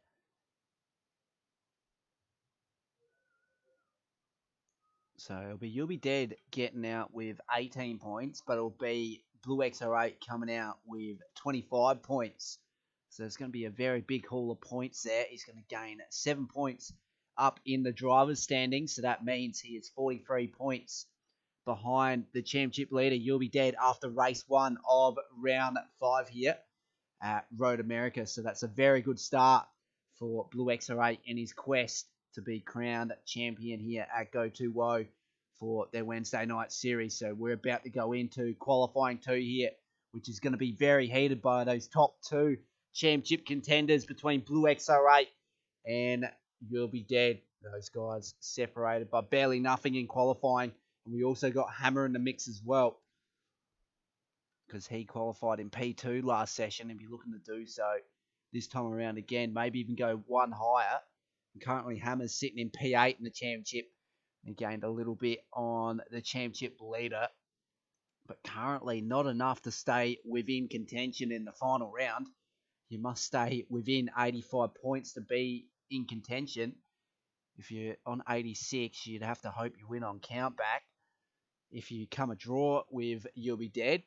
So it'll be You'll Be Dead getting out with 18 points, but it'll be Blue XR8 coming out with 25 points. So it's going to be a very big haul of points there. He's going to gain 7 points up in the driver's standings. So that means he is 43 points behind the championship leader, You'll Be Dead, after race 1 of round 5 here at Road America. So that's a very good start for Blue XR8 in his quest to be crowned champion here at Go2Whoa for their Wednesday night series. So we're about to go into qualifying 2 here, which is going to be very heated by those top 2 championship contenders between Blue XR8 and You'll Be Dead. Those guys separated by barely nothing in qualifying. And we also got Hammer in the mix as well, because he qualified in P2 last session and be looking to do so this time around again, maybe even go one higher. And currently Hammer's sitting in P8 in the championship. He gained a little bit on the championship leader, but currently not enough to stay within contention in the final round. You must stay within 85 points to be in contention. If you're on 86, you'd have to hope you win on countback if you come a draw with You'll Be Dead.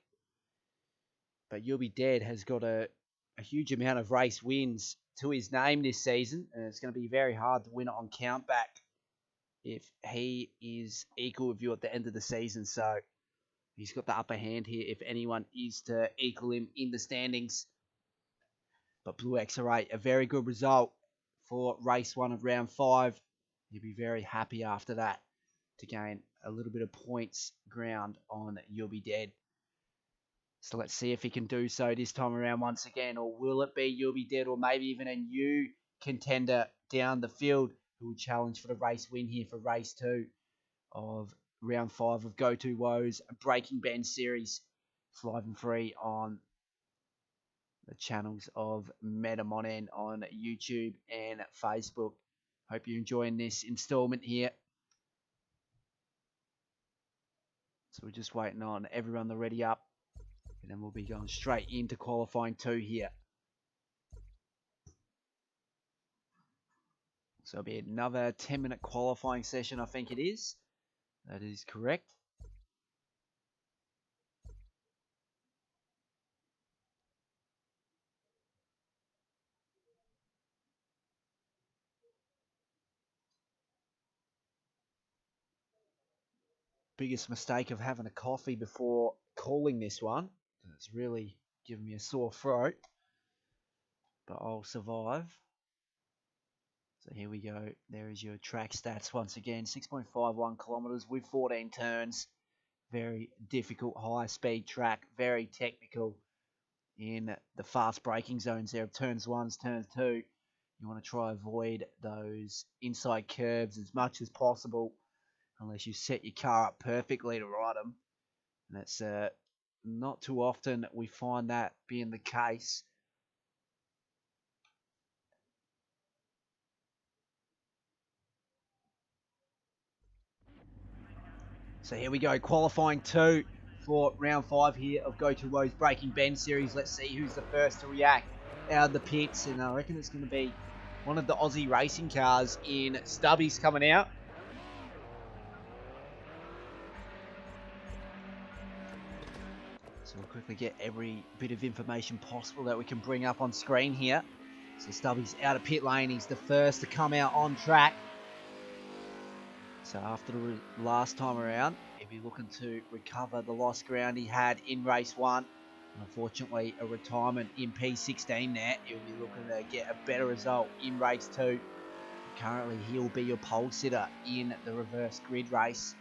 But You'll Be Dead has got a huge amount of race wins to his name this season, and it's going to be very hard to win it on countback if he is equal with you at the end of the season. So he's got the upper hand here if anyone is to equal him in the standings. But Blue XR8, a very good result for race 1 of round 5. He'll be very happy after that to gain a little bit of points ground on You'll Be Dead. So let's see if he can do so this time around once again, or will it be You'll Be Dead, or maybe even a new contender down the field who will challenge for the race win here for race 2 of round 5 of Go2Whoa's Breaking Benz series, live and free on the channels of Metamonen on YouTube and Facebook. Hope you're enjoying this installment here. So we're just waiting on everyone to ready up, and then we'll be going straight into qualifying 2 here. So it'll be another 10-minute qualifying session, I think it is. That is correct. Biggest mistake of having a coffee before calling this one. It's really giving me a sore throat, but I'll survive. So here we go. There is your track stats once again. 6.51 kilometers with 14 turns. Very difficult high-speed track. Very technical in the fast braking zones there of turns 1, turns 2. You want to try avoid those inside curves as much as possible, unless you set your car up perfectly to ride them. And it's not too often we find that being the case. So here we go, qualifying 2 for round 5 here of Go2Whoa's Breaking Benz series. Let's see who's the first to react out of the pits, and I reckon it's going to be one of the Aussie racing cars in Stubby's coming out. So we'll quickly get every bit of information possible that we can bring up on screen here. So Stubby's out of pit lane. He's the first to come out on track. So after the last time around, he'll be looking to recover the lost ground he had in race 1. Unfortunately, a retirement in P16 there. He'll be looking to get a better result in race 2. Currently, he'll be your pole sitter in the reverse grid race.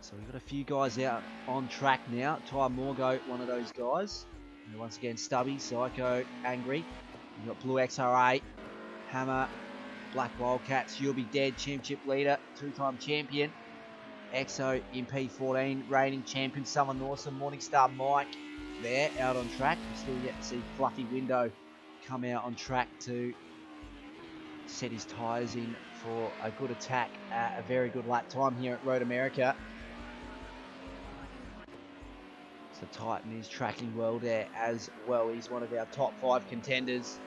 So we've got a few guys out on track now. Ty Morgo, one of those guys. And once again, Stubby, Psycho, Angry. We've got Blue XR8, Hammer, Black Wildcats, You'll Be Dead, Championship leader, 2-time champion. EXO in P14, reigning champion, Southern Awesome, Morningstar Mike there out on track. We're still yet to see Fluffy Window come out on track to set his tyres in for a good attack at a very good lap time here at Road America. So Titan is tracking well there as well. He's one of our top 5 contenders.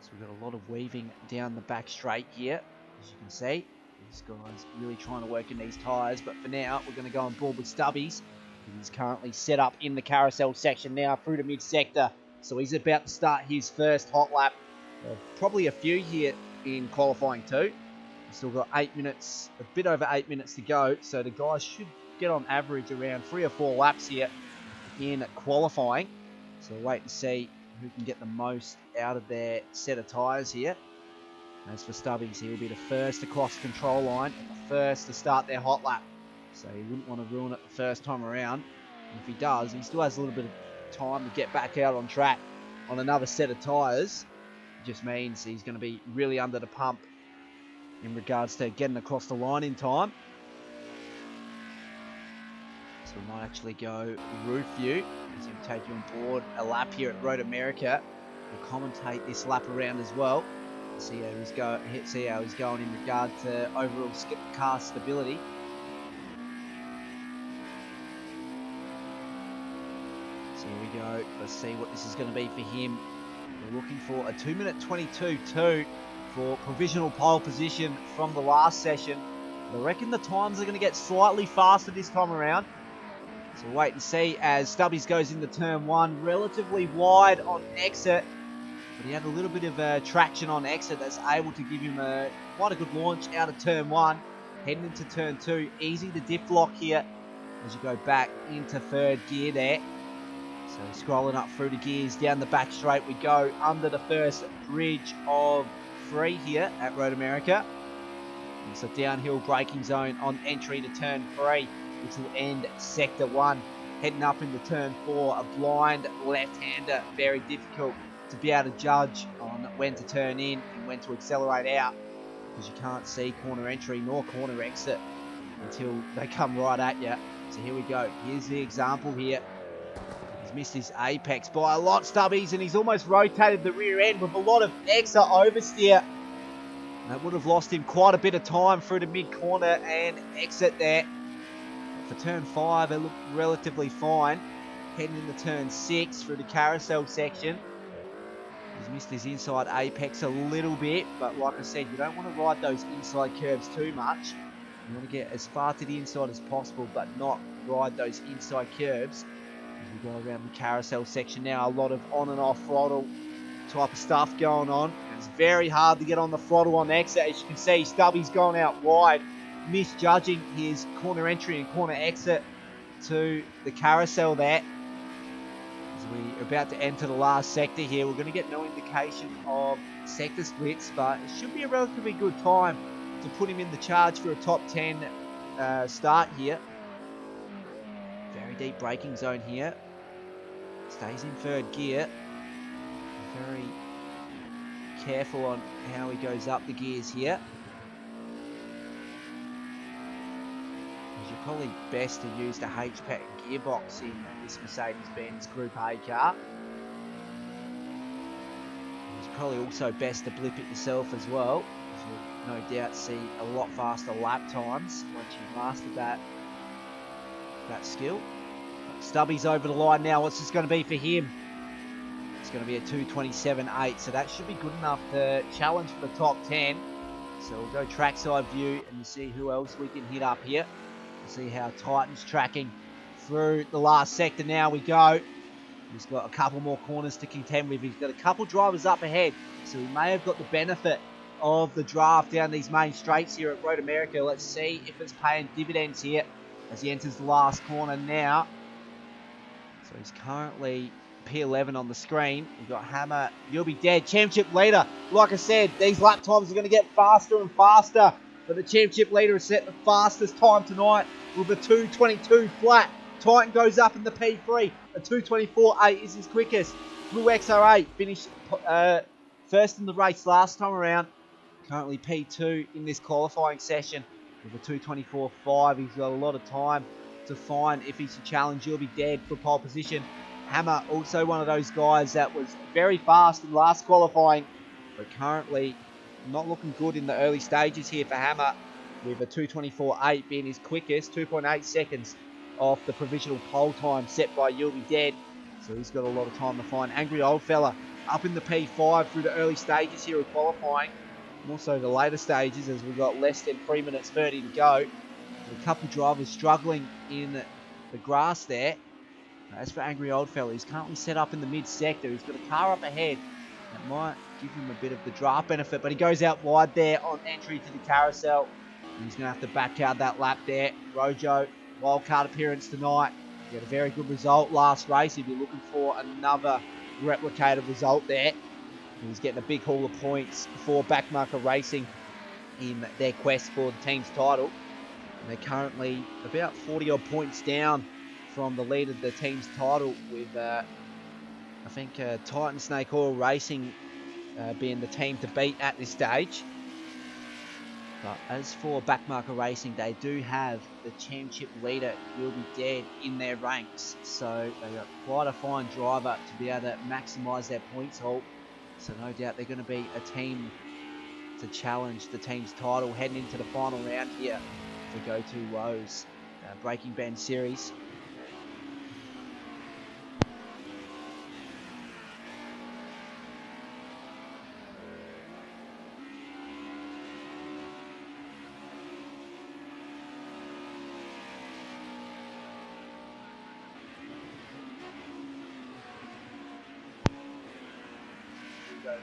So we've got a lot of weaving down the back straight here, as you can see. This guy's really trying to work in these tyres, but for now, we're going to go on board with Stubbies. He's currently set up in the carousel section now through to mid-sector. So he's about to start his first hot lap. Probably a few here in qualifying too. We've still got 8 minutes, a bit over 8 minutes to go. So the guys should get on average around 3 or 4 laps here in qualifying. So we'll wait and see who can get the most out of their set of tyres here. As for Stubbies, he'll be the first across the control line and the first to start their hot lap. So he wouldn't want to ruin it the first time around. And if he does, he still has a little bit of time to get back out on track on another set of tyres. It just means he's going to be really under the pump in regards to getting across the line in time. So we might actually go roof view as he'll take you on board a lap here at Road America. We'll commentate this lap around as well. See how he's going in regard to overall car stability. So here we go. Let's see what this is going to be for him. We're looking for a 2-minute 22.2 for provisional pole position from the last session. I reckon the times are going to get slightly faster this time around. So we'll wait and see as Stubbies goes into turn 1, relatively wide on exit. But he had a little bit of traction on exit that's able to give him quite a good launch out of turn 1. Heading into turn 2, easy to diff lock here as you go back into 3rd gear there. So scrolling up through the gears, down the back straight we go under the first bridge of 3 here at Road America. And so downhill braking zone on entry to turn 3, which will end sector 1. Heading up into turn 4, a blind left-hander, very difficult to be able to judge on when to turn in and when to accelerate out, because you can't see corner entry nor corner exit until they come right at you. So here we go. Here's the example here. He's missed his apex by a lot, Stubbies, and he's almost rotated the rear end with a lot of extra oversteer. That would have lost him quite a bit of time through the mid-corner and exit there. But for turn 5, they look relatively fine. Heading into turn 6 through the carousel section. He's missed his inside apex a little bit, but like I said, you don't want to ride those inside curves too much. You want to get as far to the inside as possible, but not ride those inside curves. As we go around the carousel section now, a lot of on and off throttle type of stuff going on. It's very hard to get on the throttle on exit. As you can see, Stubby's gone out wide, misjudging his corner entry and corner exit to the carousel there. We're about to enter the last sector here. We're going to get no indication of sector splits, but it should be a relatively good time to put him in the charge for a top 10 start here. Very deep braking zone here. Stays in 3rd gear. Very careful on how he goes up the gears here. You're probably best to use the H-Pack gearbox in this Mercedes-Benz Group A car. It's probably also best to blip it yourself as well, as you'll no doubt see a lot faster lap times once you've mastered that skill. Stubby's over the line now. What's this going to be for him? It's going to be a 2:27.8, so that should be good enough to challenge for the top 10. So we'll go trackside view and see who else we can hit up here. See how Titan's tracking through the last sector. Now we go. He's got a couple more corners to contend with. He's got a couple drivers up ahead, so he may have got the benefit of the draft down these main straights here at Road America. Let's see if it's paying dividends here as he enters the last corner now. So he's currently P11 on the screen. We've got Hammer. You'll be dead. Championship leader. Like I said, these lap times are going to get faster and faster. But the championship leader has set the fastest time tonight with a 2:22 flat. Titan goes up in the P3. A 2:24.8 is his quickest. Blue XR8 finished first in the race last time around. Currently P2 in this qualifying session with a 2:24.5. He's got a lot of time to find if he should challenge You'll Be Dead for pole position. Hammer, also one of those guys that was very fast in last qualifying, but currently not looking good in the early stages here for Hammer, with a 2:24.8 being his quickest, 2.8 seconds off the provisional pole time set by You'll Be Dead. So he's got a lot of time to find. Angry Old Fella up in the P5 through the early stages here of qualifying, and also the later stages as we've got less than 3 minutes 30 to go. A couple drivers struggling in the grass there. As for Angry Old Fella, he's currently set up in the mid-sector. He's got a car up ahead that might give him a bit of the draft benefit, but he goes out wide there on entry to the carousel. And he's going to have to back out that lap there. Rojo, wildcard appearance tonight. He had a very good result last race. If you're looking for another replicated result there, he's getting a big haul of points for Backmarker Racing in their quest for the team's title. And they're currently about 40 odd points down from the lead of the team's title, with I think Titan Snake Oil Racing being the team to beat at this stage. But as for Backmarker Racing, they do have the championship leader You'll Be Dead in their ranks, so they've got quite a fine driver to be able to maximise their points haul. So no doubt they're going to be a team to challenge the team's title heading into the final round here for Go2Whoa's Breaking Benz series.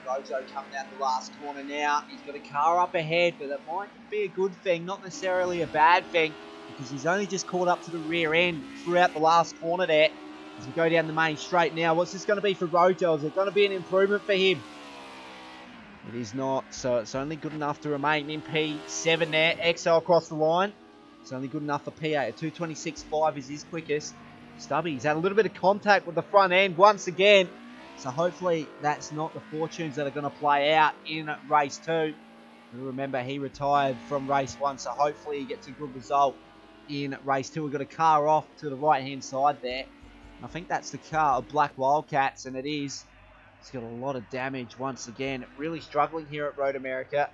Rojo coming out the last corner now. He's got a car up ahead, but that might be a good thing, not necessarily a bad thing, because he's only just caught up to the rear end throughout the last corner there. As we go down the main straight now, what's this going to be for Rojo? Is it going to be an improvement for him? It is not, so it's only good enough to remain in P7 there. XO across the line. It's only good enough for P8. A 2:26.5 is his quickest. Stubby's had a little bit of contact with the front end once again. So hopefully that's not the fortunes that are going to play out in race 2. Remember, he retired from race 1, so hopefully he gets a good result in race 2. We've got a car off to the right-hand side there. I think that's the car of Black Wildcats, and it is. He's got a lot of damage once again. Really struggling here at Road America.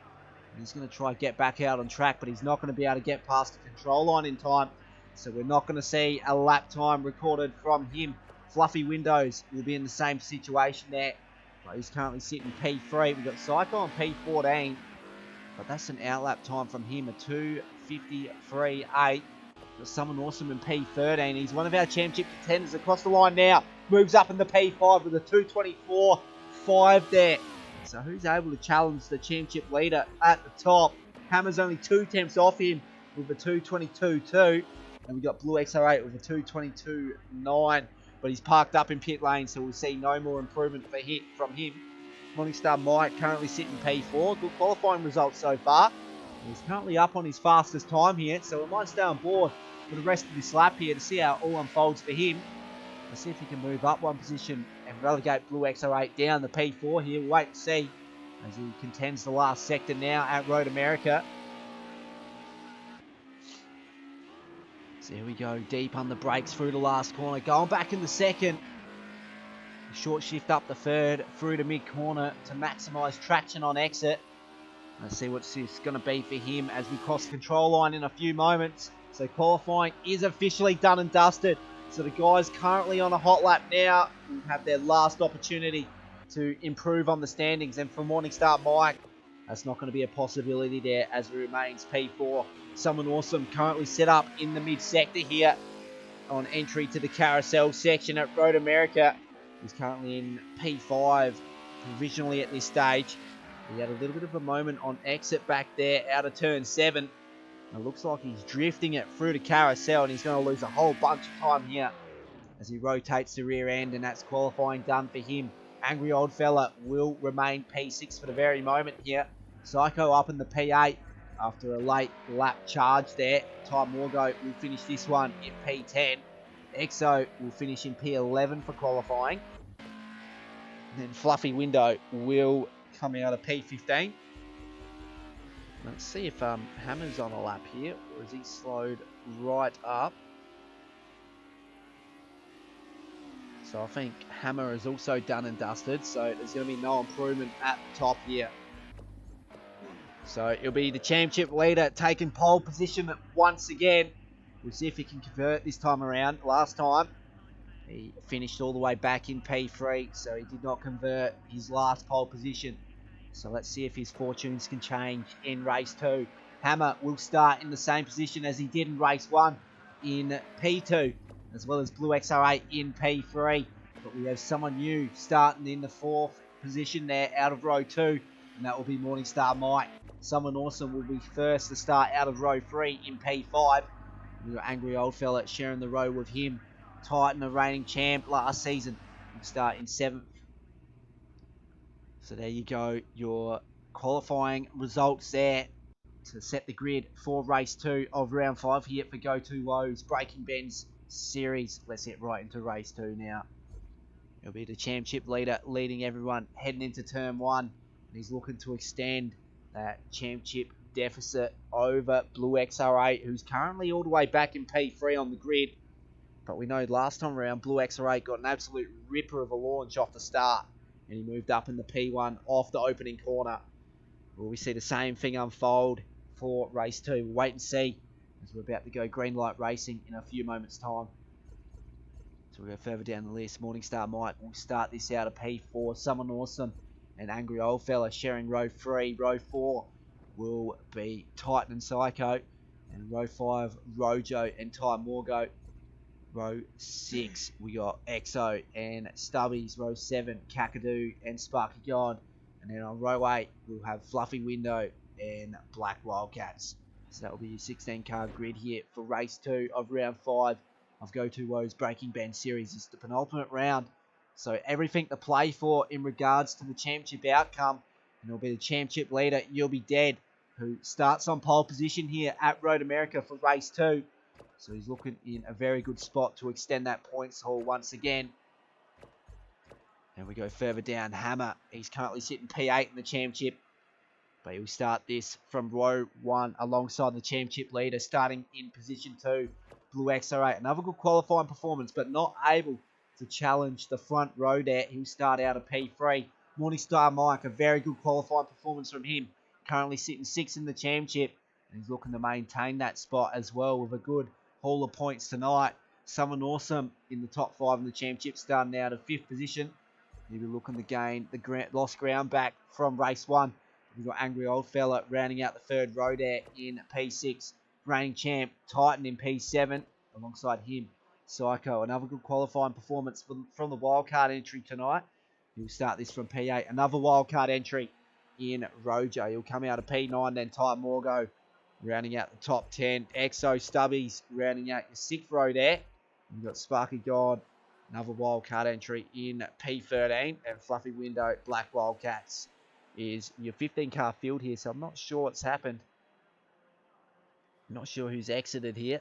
He's going to try and get back out on track, but he's not going to be able to get past the control line in time. So we're not going to see a lap time recorded from him. Fluffy Windows will be in the same situation there. But he's currently sitting P3. We've got Psycho on P14. But that's an outlap time from him, a 2:53.8. Got someone awesome in P13. He's one of our championship contenders across the line now. Moves up in the P5 with a 2:24.5 there. So who's able to challenge the championship leader at the top? Hammer's only 2 attempts off him with a 2:22.2. And we've got Blue XR8 with a 2:22.9. But he's parked up in pit lane, so we'll see no more improvement from him. Morningstar Mike currently sitting P4. Good qualifying results so far. He's currently up on his fastest time here, so we might stay on board for the rest of this lap here to see how it all unfolds for him. Let's see if he can move up one position and relegate Blue XR8 down the P4 here. We'll wait and see as he contends the last sector now at Road America. So here we go, deep on the brakes through the last corner. Going back in the second. Short shift up the third, through to mid-corner to maximise traction on exit. Let's see what's this going to be for him as we cross the control line in a few moments. So qualifying is officially done and dusted. So the guys currently on a hot lap now will have their last opportunity to improve on the standings. And for Morningstar Mike, that's not going to be a possibility there as he remains P4. Someone awesome currently set up in the mid-sector here on entry to the carousel section at Road America. He's currently in P5 provisionally at this stage. He had a little bit of a moment on exit back there out of turn 7. It looks like he's drifting it through the carousel, and he's going to lose a whole bunch of time here as he rotates the rear end, and that's qualifying done for him. Angry Old Fella will remain P6 for the very moment here. Psycho up in the P8 after a late lap charge there. Ty Morgo will finish this one in P10. Exo will finish in P11 for qualifying. And then Fluffy Window will come out of P15. Let's see if Hammer's on a lap here, or is he slowed right up? So I think Hammer is also done and dusted, so there's going to be no improvement at the top here. So it'll be the championship leader taking pole position once again. We'll see if he can convert this time around. Last time, he finished all the way back in P3, so he did not convert his last pole position. So let's see if his fortunes can change in race 2. Hammer will start in the same position as he did in race 1 in P2, as well as Blue XR8 in P3. But we have someone new starting in the 4th position there out of row 2, and that will be Morningstar Mike. Someone awesome will be first to start out of row 3 in P5. We've got Angry Old Fella sharing the row with him. Titan, the reigning champ last season, will start in 7th. So there you go, your qualifying results there to set the grid for race 2 of round 5 here for Go2Whoa's Breaking Benz series. Let's get right into race 2 now. It'll be the championship leader leading everyone heading into turn 1. And he's looking to extend that championship deficit over Blue XR8, who's currently all the way back in P3 on the grid. But we know last time around, Blue XR8 got an absolute ripper of a launch off the start, and he moved up in the P1 off the opening corner. Will we see the same thing unfold for race 2? We'll wait and see, as we're about to go green light racing in a few moments' time. So we'll go further down the list. Morningstar Mike will start this out of P4. Someone Awesome and Angry Old Fella sharing row 3. Row 4 will be Titan and Psycho. And row 5, Rojo and Ty Morgo. Row 6, we got Exo and Stubbies. Row 7, Kakadu and Sparky God. And then on row 8, we'll have Fluffy Window and Black Wildcats. So that will be your 16-car grid here for race 2 of round 5 of Go2Whoa's Breaking Benz series. It's the penultimate round. So everything to play for in regards to the championship outcome. And it'll be the championship leader, You'll Be Dead, who starts on pole position here at Road America for race 2. So he's looking in a very good spot to extend that points haul once again. And we go further down. Hammer, he's currently sitting P8 in the championship. But he'll start this from row 1 alongside the championship leader, starting in position 2. Blue XR8, another good qualifying performance, but not able to challenge the front row there. He'll start out of P3. Morningstar Mike, a very good qualifying performance from him. Currently sitting 6th in the championship. And he's looking to maintain that spot as well with a good haul of points tonight. Someone Awesome in the top 5 in the championship, starting out of 5th position. He'll be looking to gain the lost ground back from race 1. We've got Angry Old Fella rounding out the 3rd row there in P6. Reigning champ Titan in P7 alongside him. Psycho, another good qualifying performance from the wildcard entry tonight. He'll start this from P8. Another wildcard entry in Rojo. He'll come out of P9, then Ty Morgo rounding out the top 10. Exo Stubbies rounding out your 6th row there. You've got Sparky God, another wildcard entry in P13. And Fluffy Window, Black Wildcats is your 15-car field here. So I'm not sure what's happened. I'm not sure who's exited here.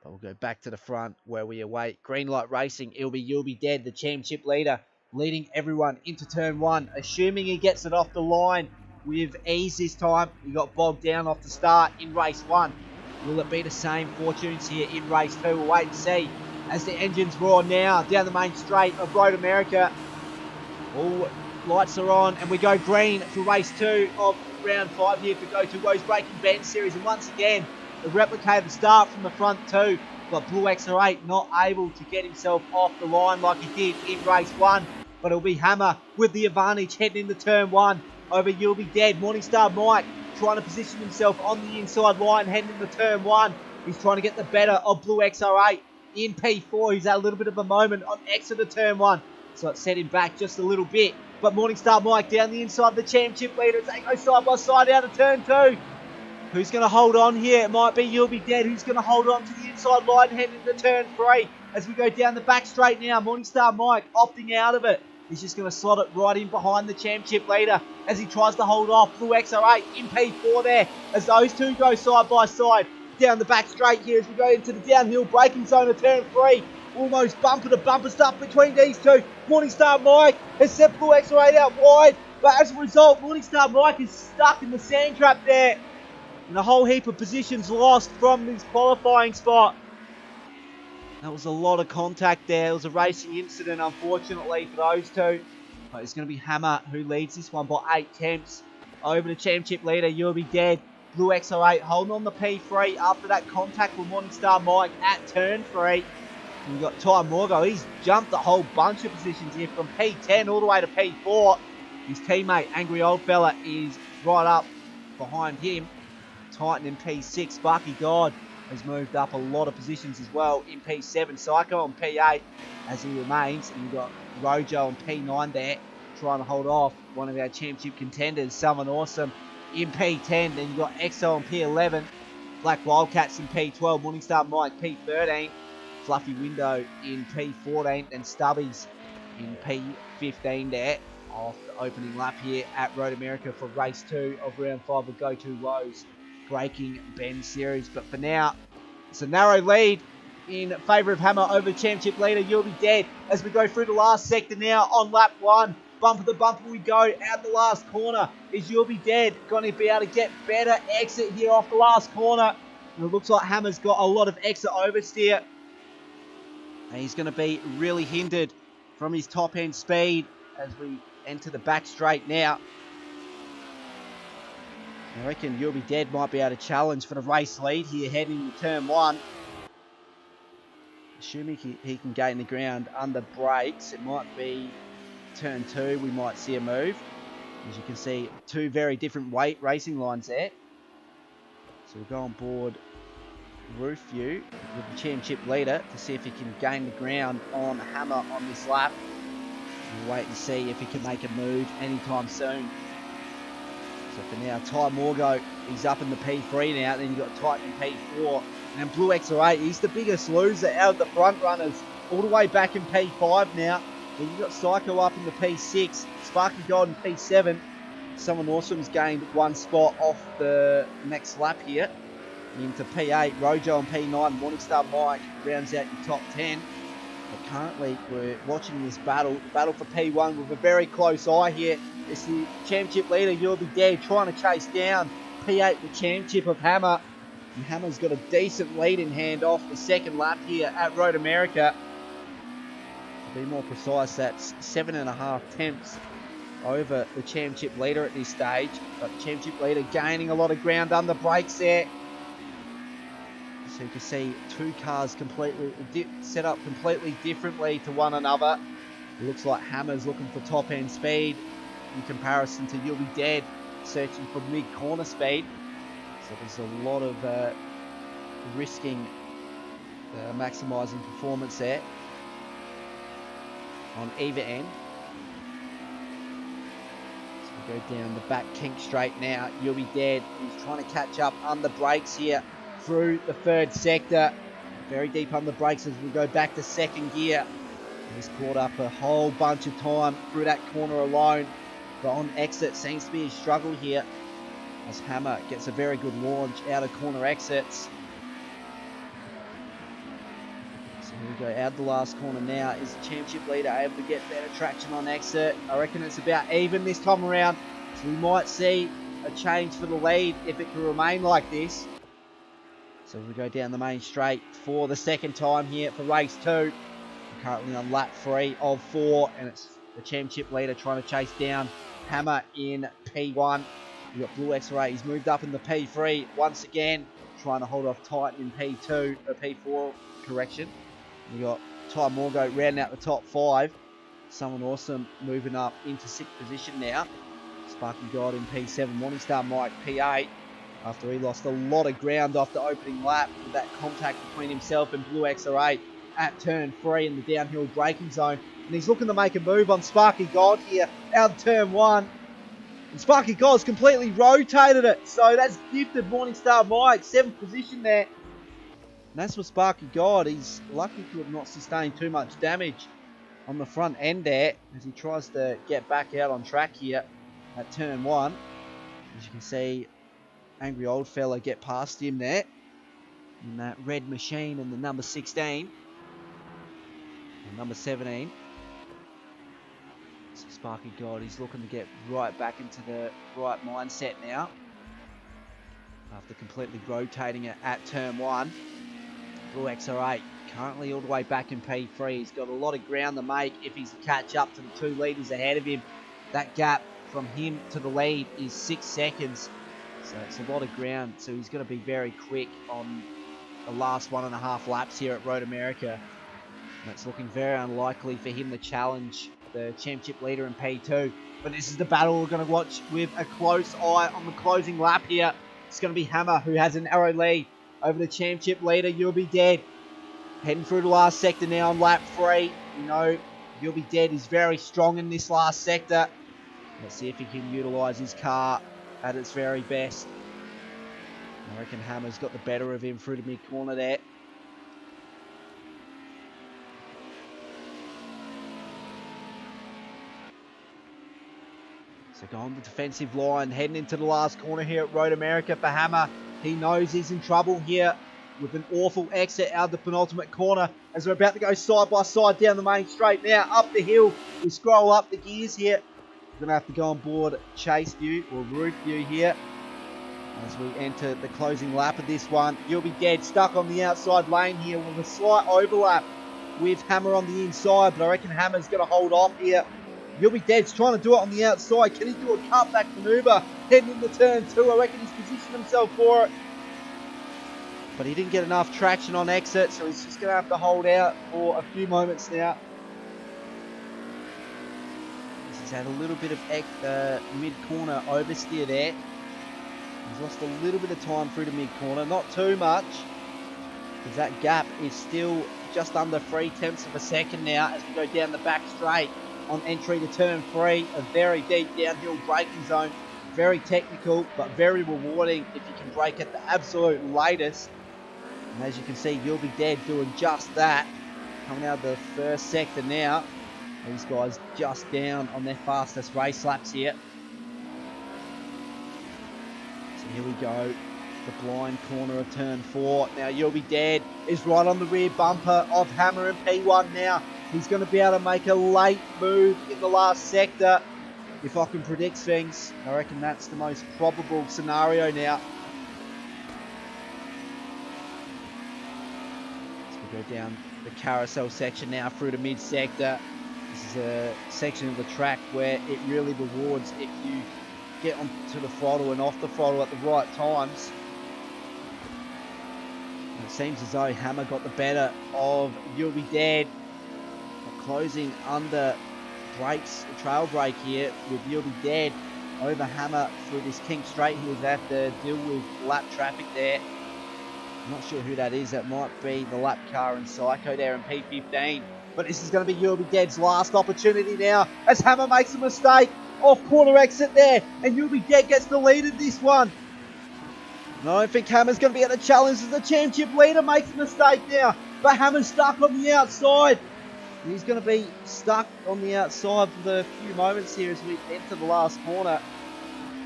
But we'll go back to the front where we await green light racing. It'll be You'll Be Dead, the championship leader, leading everyone into turn 1, assuming he gets it off the line with ease this time. He got bogged down off the start in race 1. Will it be the same fortunes here in race 2? We'll wait and see as the engines roar now down the main straight of Road America. All lights are on and we go green for race 2 of round 5 here for Go2Whoa's Breaking Benz series. And once again, the replicated start from the front too. But Blue XR8 not able to get himself off the line like he did in race 1. But it'll be Hammer with the advantage heading into turn 1 over You'll Be Dead. Morningstar Mike trying to position himself on the inside line heading into turn 1. He's trying to get the better of Blue XR8 in P4. He's had a little bit of a moment on exit of turn 1. So it set him back just a little bit. But Morningstar Mike down the inside of the championship leader. They go side by side out of turn 2. Who's going to hold on here? It might be You'll Be Dead. Who's going to hold on to the inside line heading into turn 3 as we go down the back straight now. Morningstar Mike opting out of it. He's just going to slot it right in behind the championship leader as he tries to hold off Blue XR8 in P4 there as those two go side by side down the back straight here as we go into the downhill braking zone of turn 3. Almost bumper to bumper stuff between these two. Morningstar Mike has set Blue XR8 out wide, but as a result, Morningstar Mike is stuck in the sand trap there. And a whole heap of positions lost from this qualifying spot. That was a lot of contact there. It was a racing incident, unfortunately, for those two. But it's going to be Hammer who leads this one by 8 tenths. Over the championship leader, You'll Be Dead. Blue XR8 holding on the P3 after that contact with Morningstar Mike at turn 3. And we've got Ty Morgo. He's jumped a whole bunch of positions here from P10 all the way to P4. His teammate, Angry Old Fella, is right up behind him. Titan in P6. Sparky God has moved up a lot of positions as well in P7. Psycho on P8 as he remains. And you've got Rojo on P9 there trying to hold off one of our championship contenders, Someone Awesome, in P10. Then you've got EXO on P11. Black Wildcats in P12. Morningstar Mike P13. Fluffy Window in P14. And Stubbies in P15 there off the opening lap here at Road America for race 2 of round 5 of Go2Whoa's breaking Benz series. But for now, it's a narrow lead in favour of Hammer over championship leader You'll Be Dead as we go through the last sector now on lap 1. Bumper to bumper we go out the last corner. Is You'll Be Dead going to be able to get better exit here off the last corner? And it looks like Hammer's got a lot of exit oversteer. And he's going to be really hindered from his top end speed as we enter the back straight now. I reckon You'll Be Dead might be able to challenge for the race lead here heading into turn 1. Assuming he can gain the ground under brakes, it might be turn 2 we might see a move. As you can see, two very different racing lines there. So we'll go on board roof view with the championship leader to see if he can gain the ground on Hammer on this lap. We'll wait and see if he can make a move anytime soon. So for now, Ty Morgo, he's up in the P3 now. Then you've got Titan in P4. And Blue XR8, he's the biggest loser out of the front runners. All the way back in P5 now. Then you've got Psycho up in the P6. Sparky God in P7. Someone Awesome's gained one spot off the next lap here. Into P8. Rojo on P9. Morningstar Mike rounds out your top 10. But currently, we're watching this battle. The battle for P1 with a very close eye here. It's the championship leader, You'll Be Dead, trying to chase down P8, the championship of Hammer. And Hammer's got a decent lead in hand off the second lap here at Road America. To be more precise, that's 7.5 tenths over the championship leader at this stage. But the championship leader gaining a lot of ground under brakes there. So you can see two cars completely set up completely differently to one another. It looks like Hammer's looking for top end speed in comparison to You'll Be Dead searching for mid corner speed. So there's a lot of risking maximising performance there on either end. So we go down the back kink straight now. You'll Be Dead. He's trying to catch up under brakes here through the third sector. Very deep under brakes as we go back to second gear. He's caught up a whole bunch of time through that corner alone. But on exit seems to be a struggle here as Hammer gets a very good launch out of corner exits. So here we go out the last corner now. Is the championship leader able to get better traction on exit? I reckon it's about even this time around. So we might see a change for the lead if it can remain like this. So we go down the main straight for the second time here for race 2. We're currently on lap 3 of 4 and it's the championship leader trying to chase down Hammer in P1. We've got Blue XR8, he's moved up in the P3 once again, trying to hold off Titan in P2, or P4, correction. We've got Ty Morgo rounding out the top 5. Someone Awesome moving up into 6th position now. Sparky God in P7, Morningstar Mike P8. after he lost a lot of ground off the opening lap with that contact between himself and Blue XR8 at turn 3 in the downhill braking zone. And he's looking to make a move on Sparky Gold here out of turn 1. And Sparky Gold's completely rotated it. So that's gifted Morningstar Mike, 7th position there. And that's for Sparky God. He's lucky to have not sustained too much damage on the front end there as he tries to get back out on track here at turn 1. As you can see, Angry Old Fella get past him there in that red machine and the number 16 and number 17. So Sparky God, he's looking to get right back into the right mindset now after completely rotating it at turn 1. Blue XR8 currently all the way back in P3. He's got a lot of ground to make if he's to catch up to the 2 leaders ahead of him. That gap from him to the lead is 6 seconds. So it's a lot of ground. So he's going to be very quick on the last 1.5 laps here at Road America. And it's looking very unlikely for him to challenge the championship leader in P2. But this is the battle we're going to watch with a close eye on the closing lap here. It's going to be Hammer who has an narrow lead over the championship leader. You'll Be Dead. Heading through the last sector now on lap 3. You know, You'll Be Dead is very strong in this last sector. Let's see if he can utilise his car at its very best. I reckon Hammer's got the better of him through the mid-corner there. So going the defensive line, heading into the last corner here at Road America for Hammer. He knows he's in trouble here with an awful exit out of the penultimate corner as we're about to go side by side down the main straight now. Up the hill, we scroll up the gears here. We're going to have to go on board chase view or roof view here as we enter the closing lap of this one. You'll Be Dead stuck on the outside lane here with a slight overlap with Hammer on the inside, but I reckon Hammer's going to hold off here. You'll Be Dead's trying to do it on the outside. Can he do a cutback maneuver heading into turn 2? I reckon he's positioned himself for it. But he didn't get enough traction on exit, so he's just going to have to hold out for a few moments now. He's had a little bit of mid-corner oversteer there. He's lost a little bit of time through the mid-corner, not too much, because that gap is still just under 0.3 of a second now as we go down the back straight on entry to turn 3, a very deep downhill braking zone. Very technical, but very rewarding if you can brake at the absolute latest. And as you can see, You'll Be Dead doing just that. Coming out of the first sector now. These guys just down on their fastest race laps here. So here we go. The blind corner of turn 4. Now You'll Be Dead is right on the rear bumper of Hammer and P1 now. He's going to be able to make a late move in the last sector. If I can predict things, I reckon that's the most probable scenario now. As we go down the carousel section now through the mid-sector. This is a section of the track where it really rewards if you get onto the throttle and off the throttle at the right times. And it seems as though Hammer got the better of You'll Be Dead. Closing under brakes, trail brake here with You'll Be Dead over Hammer through this kink straight. He was have to deal with lap traffic there. I'm not sure who that is. That might be the lap car and Psycho there in P15. But this is going to be You'll Be Dead's last opportunity now as Hammer makes a mistake. Off corner exit there. And You'll Be Dead gets the lead in this one. And I don't think Hammer's going to be able to challenge as the championship leader makes a mistake now. But Hammer's stuck on the outside. He's going to be stuck on the outside for the few moments here as we enter the last corner.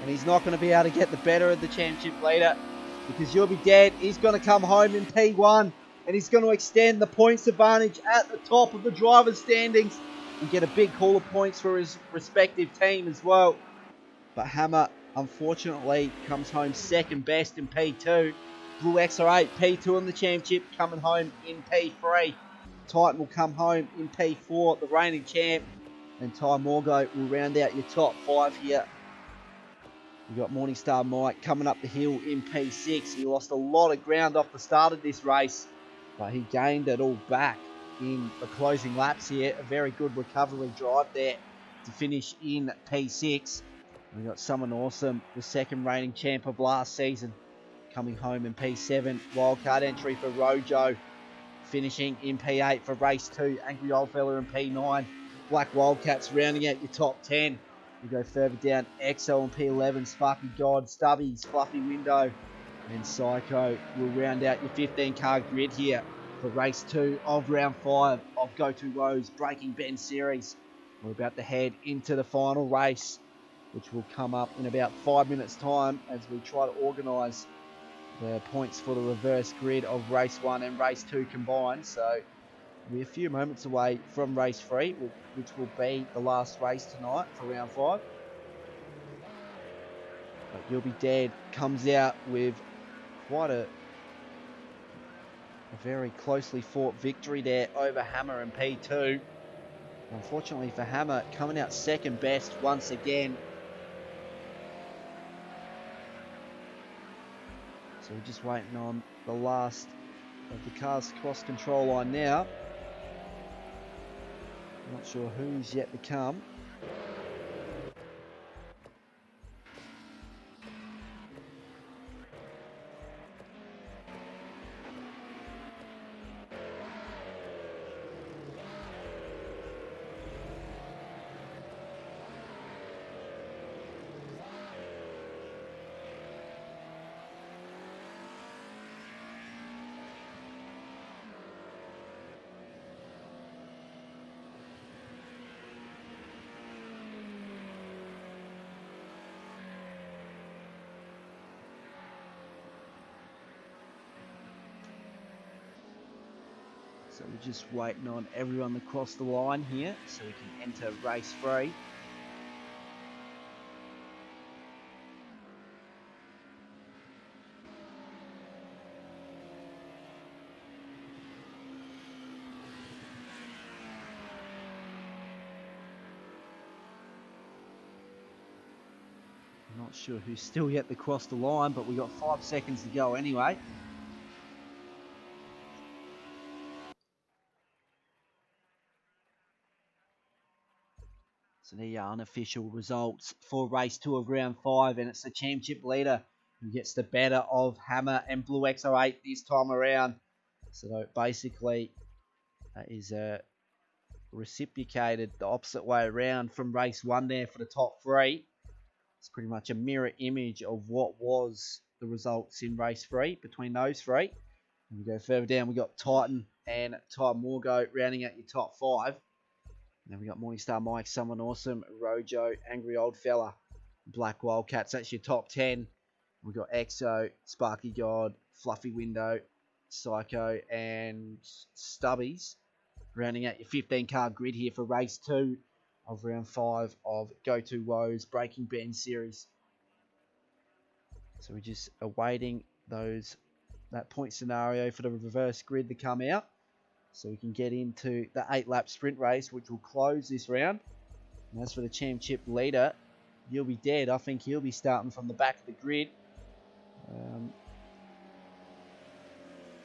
And he's not going to be able to get the better of the championship leader because You'll Be Dead. He's going to come home in P1 and he's going to extend the points advantage at the top of the driver's standings and get a big haul of points for his respective team as well. But Hammer, unfortunately, comes home second best in P2. Blue XR8 P2 in the championship, coming home in P3. Titan will come home in P4, the reigning champ, and Ty Morgo will round out your top 5 here. You've got Morningstar Mike coming up the hill in P6. He lost a lot of ground off the start of this race, but he gained it all back in the closing laps here. A very good recovery drive there to finish in P6. We've got someone awesome, the second reigning champ of last season, coming home in P7. Wildcard entry for Rojo. Finishing in P8 for race 2. Angry Old Fella in P9. Black Wildcats rounding out your top 10. We go further down. EXO in P11. Sparky God. Stubbies. Fluffy Window. And Psycho will round out your 15-car grid here for race 2 of round 5 of Go2Whoa's Breaking Benz series. We're about to head into the final race, which will come up in about 5 minutes' time as we try to organise the points for the reverse grid of race 1 and race 2 combined. So we're a few moments away from race 3, which will be the last race tonight for round 5. But You'll Be Dead comes out with quite a very closely fought victory there over Hammer in P2. Unfortunately for Hammer, coming out second best once again. So we're just waiting on the last of the cars cross control line now. Not sure who's yet to come. So we're just waiting on everyone to cross the line here so we can enter race 3. I'm not sure who's still yet to cross the line, but we got 5 seconds to go anyway. So the unofficial results for race 2 of round 5, and it's the championship leader who gets the better of Hammer and Blue XO8 this time around. So basically, that is reciprocated the opposite way around from race 1 there for the top 3. It's pretty much a mirror image of what was the results in race 3 between those 3. And we go further down, we got Titan and Ty Morgo rounding out your top 5. And then we got Morningstar Mike, Someone Awesome, Rojo, Angry Old Fella, Black Wildcats. That's your top 10. We got EXO, Sparky God, Fluffy Window, Psycho, and Stubbies rounding out your 15-car grid here for race 2 of round 5 of Go2Whoa's Breaking Benz series. So we're just awaiting that point scenario for the reverse grid to come out, so we can get into the 8-lap sprint race, which will close this round. And as for the championship leader, You'll Be Dead. I think he'll be starting from the back of the grid.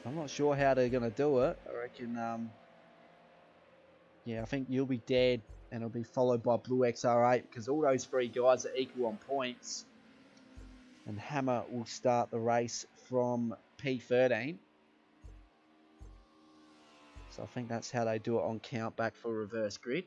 I'm not sure how they're going to do it. I reckon, yeah, I think You'll Be Dead, and it'll be followed by Blue XR8, because all those 3 guys are equal on points. And Hammer will start the race from P13. So I think that's how they do it on count back for reverse grid.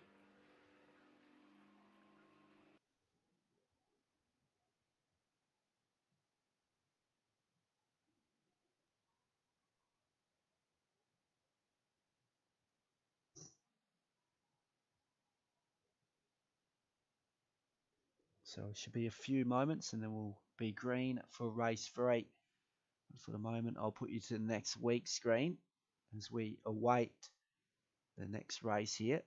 So it should be a few moments and then we'll be green for race 3. For the moment, I'll put you to the next week's screen as we await the next race here.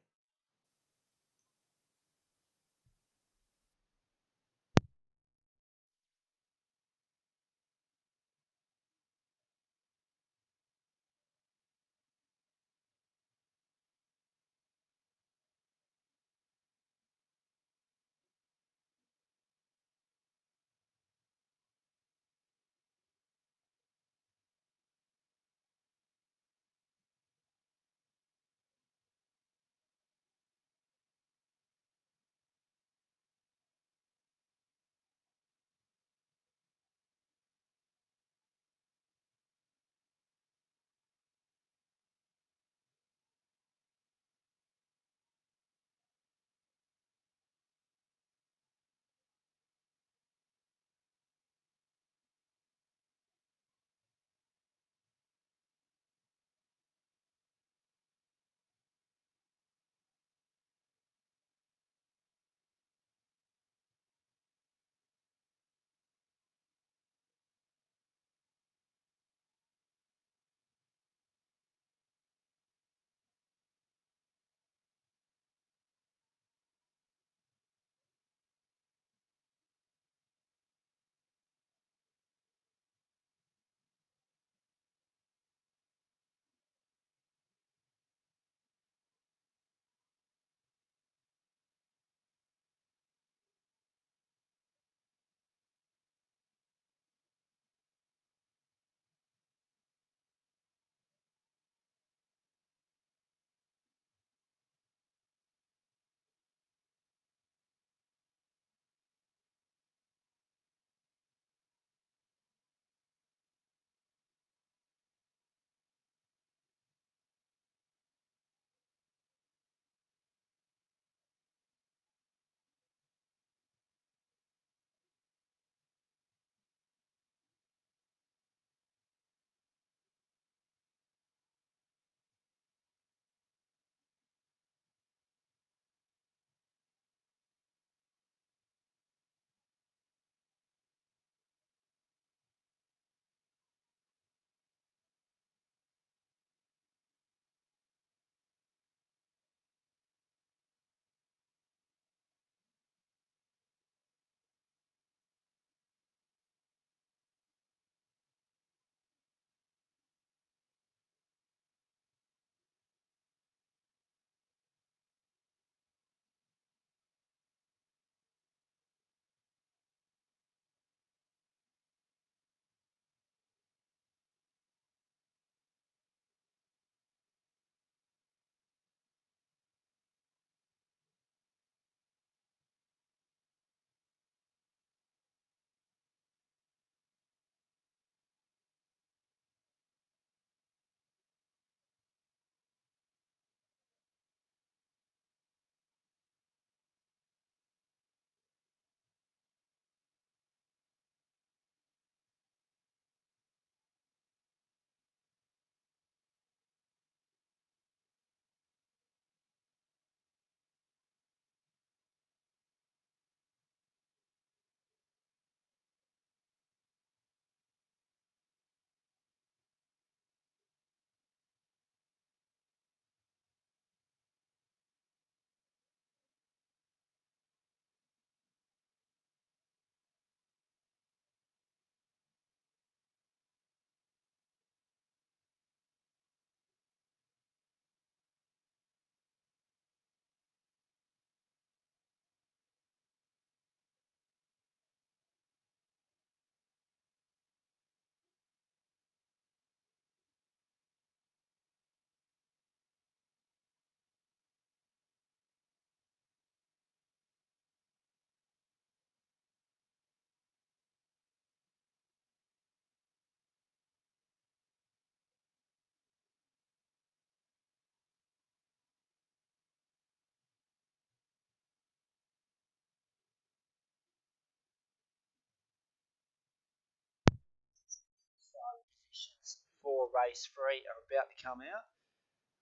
for race 3 are about to come out.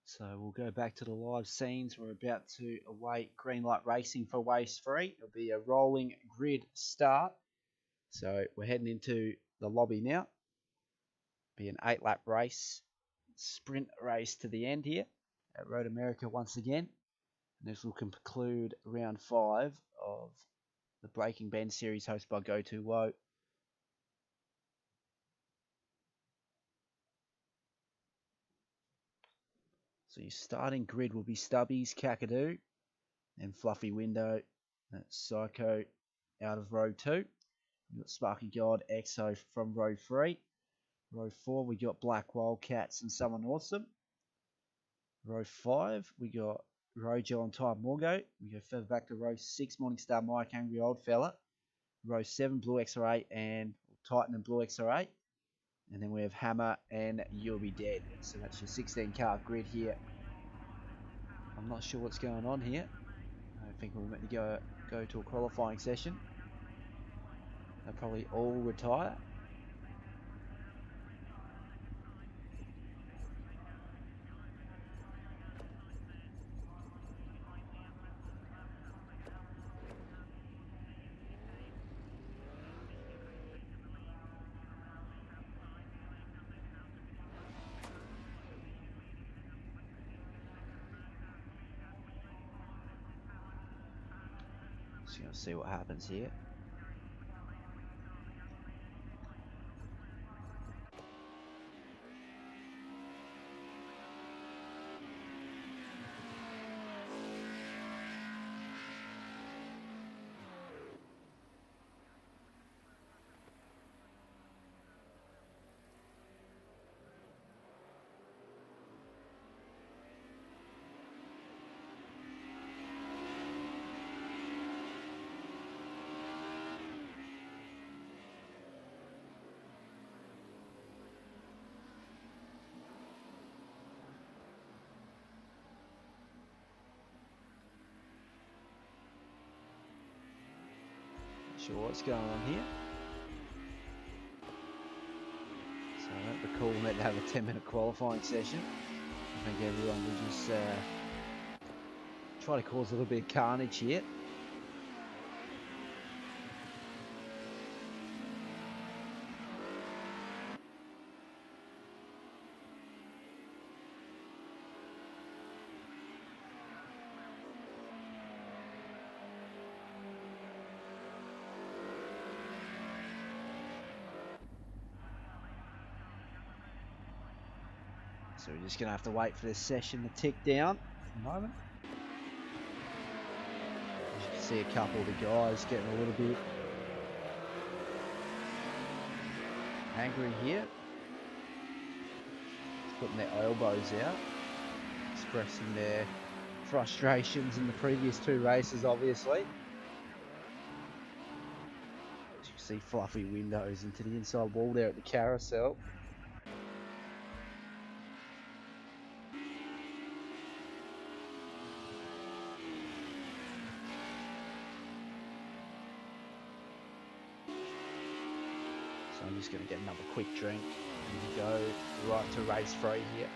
So we'll go back to the live scenes. We're about to await green light racing for race 3. It'll be a rolling grid start. So we're heading into the lobby now. Be an 8-lap race, sprint race to the end here at Road America once again. And this will conclude round 5 of the Breaking Benz series hosted by Go2Whoa. So your starting grid will be Stubbies, Kakadu, and Fluffy Window. That's Psycho out of row 2. We've got Sparky God, Exo from row 3. Row 4, we got Black Wildcats and Someone Awesome. Row 5, we got Rojo and Ty Morgo. We go further back to row 6, Morningstar Mike, Angry Old Fella. Row 7, Blue XR8 and Titan and Blue XR8. And then we have Hammer and You'll Be Dead. So that's your 16 car grid here. I'm not sure what's going on here. I think we're meant to go to a qualifying session. They'll probably all retire. Just gonna see what happens here. Sure what's going on here. So I don't recall we're meant to have a 10-minute qualifying session. I think everyone will just try to cause a little bit of carnage here. So we're just going to have to wait for this session to tick down for the moment. As you can see, a couple of the guys getting a little bit angry here. Just putting their elbows out, expressing their frustrations in the previous 2 races, obviously. As you can see, Fluffy Windows into the inside wall there at the carousel. I'm just going to get another quick drink and go right to race 3 here.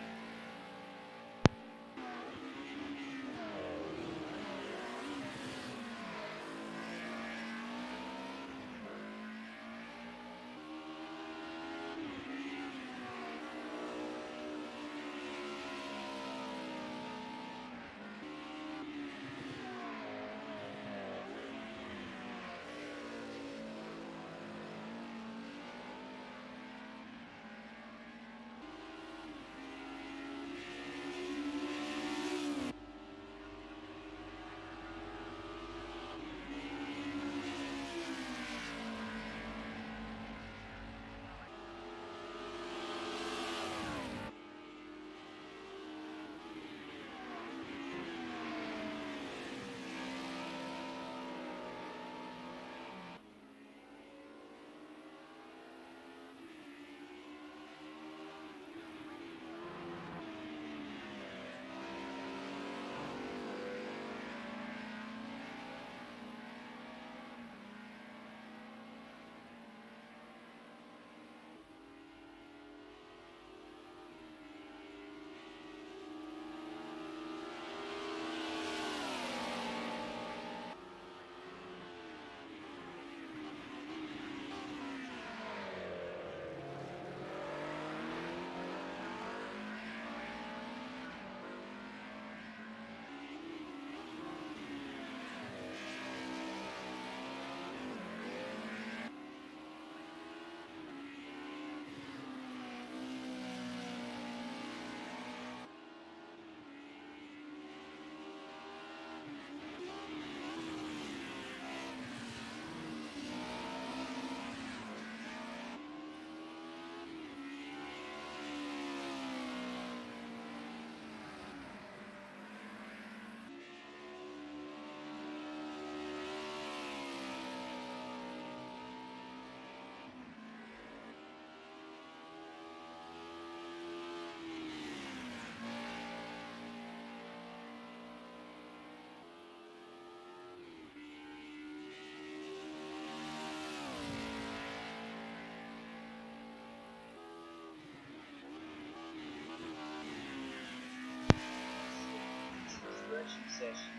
coaching session.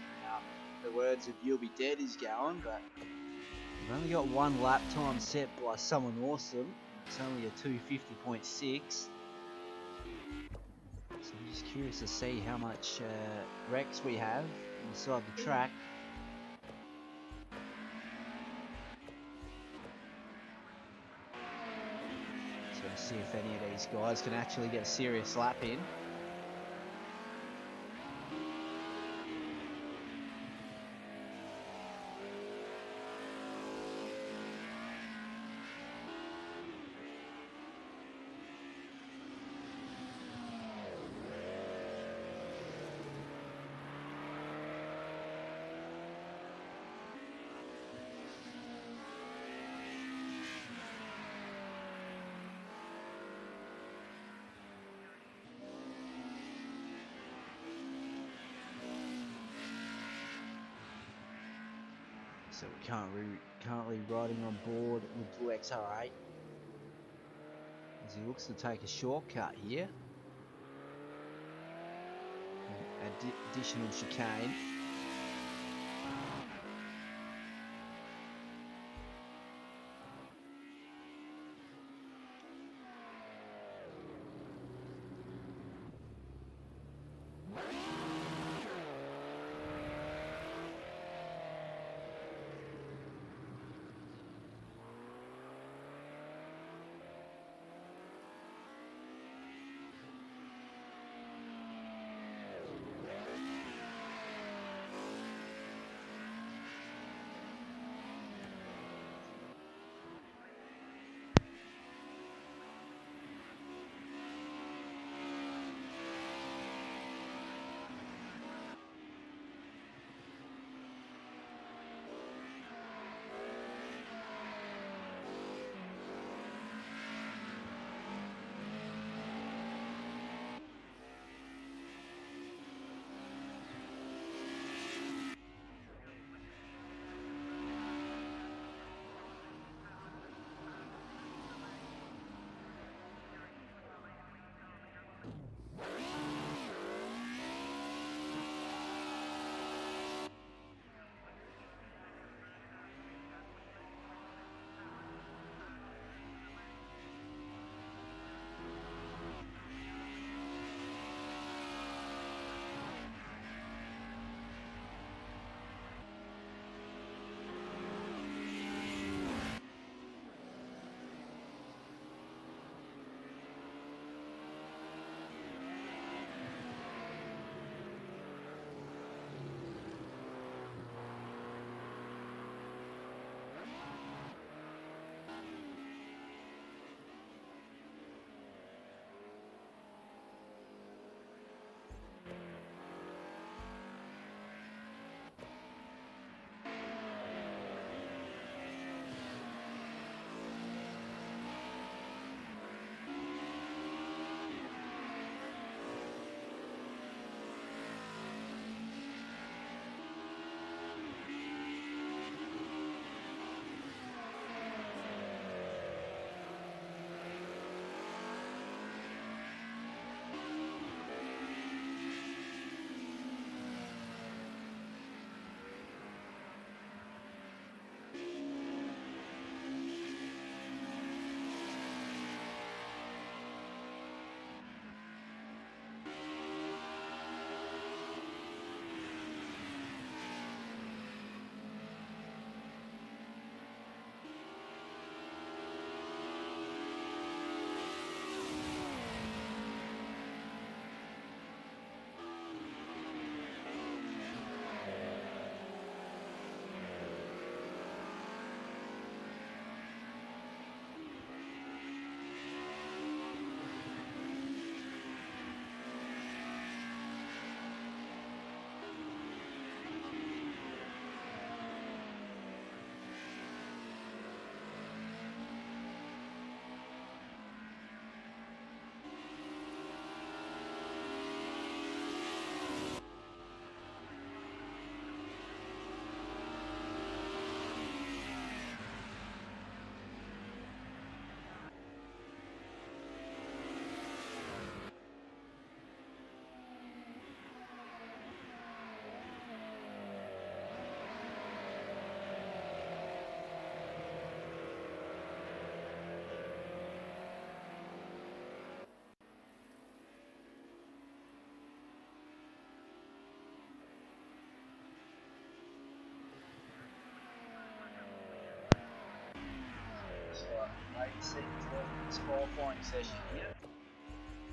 The words of "You'll Be Dead" is going, but we've only got one lap time set by someone awesome. It's only a 2:50.6. So I'm just curious to see how much wrecks we have inside the track. So see if any of these guys can actually get a serious lap in. So we're currently riding on board with Blue XR8 as he looks to take a shortcut here. Additional chicane. seen before in this qualifying session here.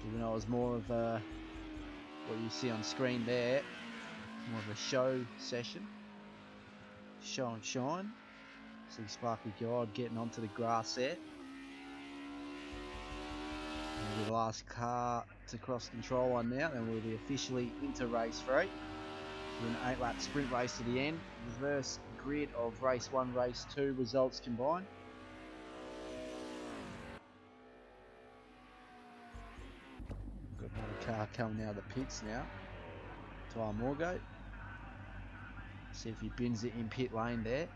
Even though it was more of a, what you see on screen there, more of a show session. Show and shine. See Sparky God getting onto the grass there. We'll be the last car to cross control on now, then we'll be officially into race 3. With an 8-lap sprint race to the end. Reverse grid of race 1, race 2 results combined. Got another car coming out of the pits now. Ty Morgo. See if he bins it in pit lane there.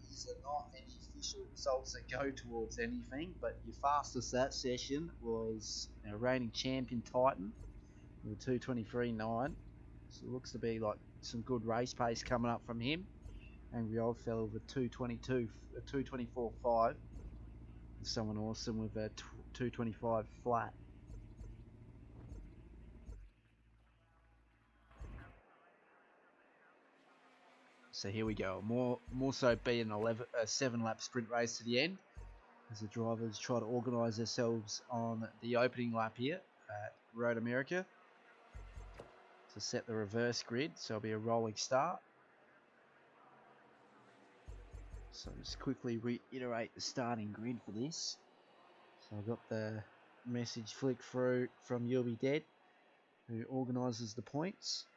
These are not any official results that go towards anything, but your fastest that session was a reigning champion Titan with a 2:23.9. So it looks to be like some good race pace coming up from him. Angry Old Fellow with a 2:24.5. Someone awesome with a 2:25 flat. So here we go. More so be an 7-lap sprint race to the end, as the drivers try to organise themselves on the opening lap here at Road America to set the reverse grid. So it'll be a rolling start. So just quickly reiterate the starting grid for this. So I've got the message flick through from You'll Be Dead, who organises the points.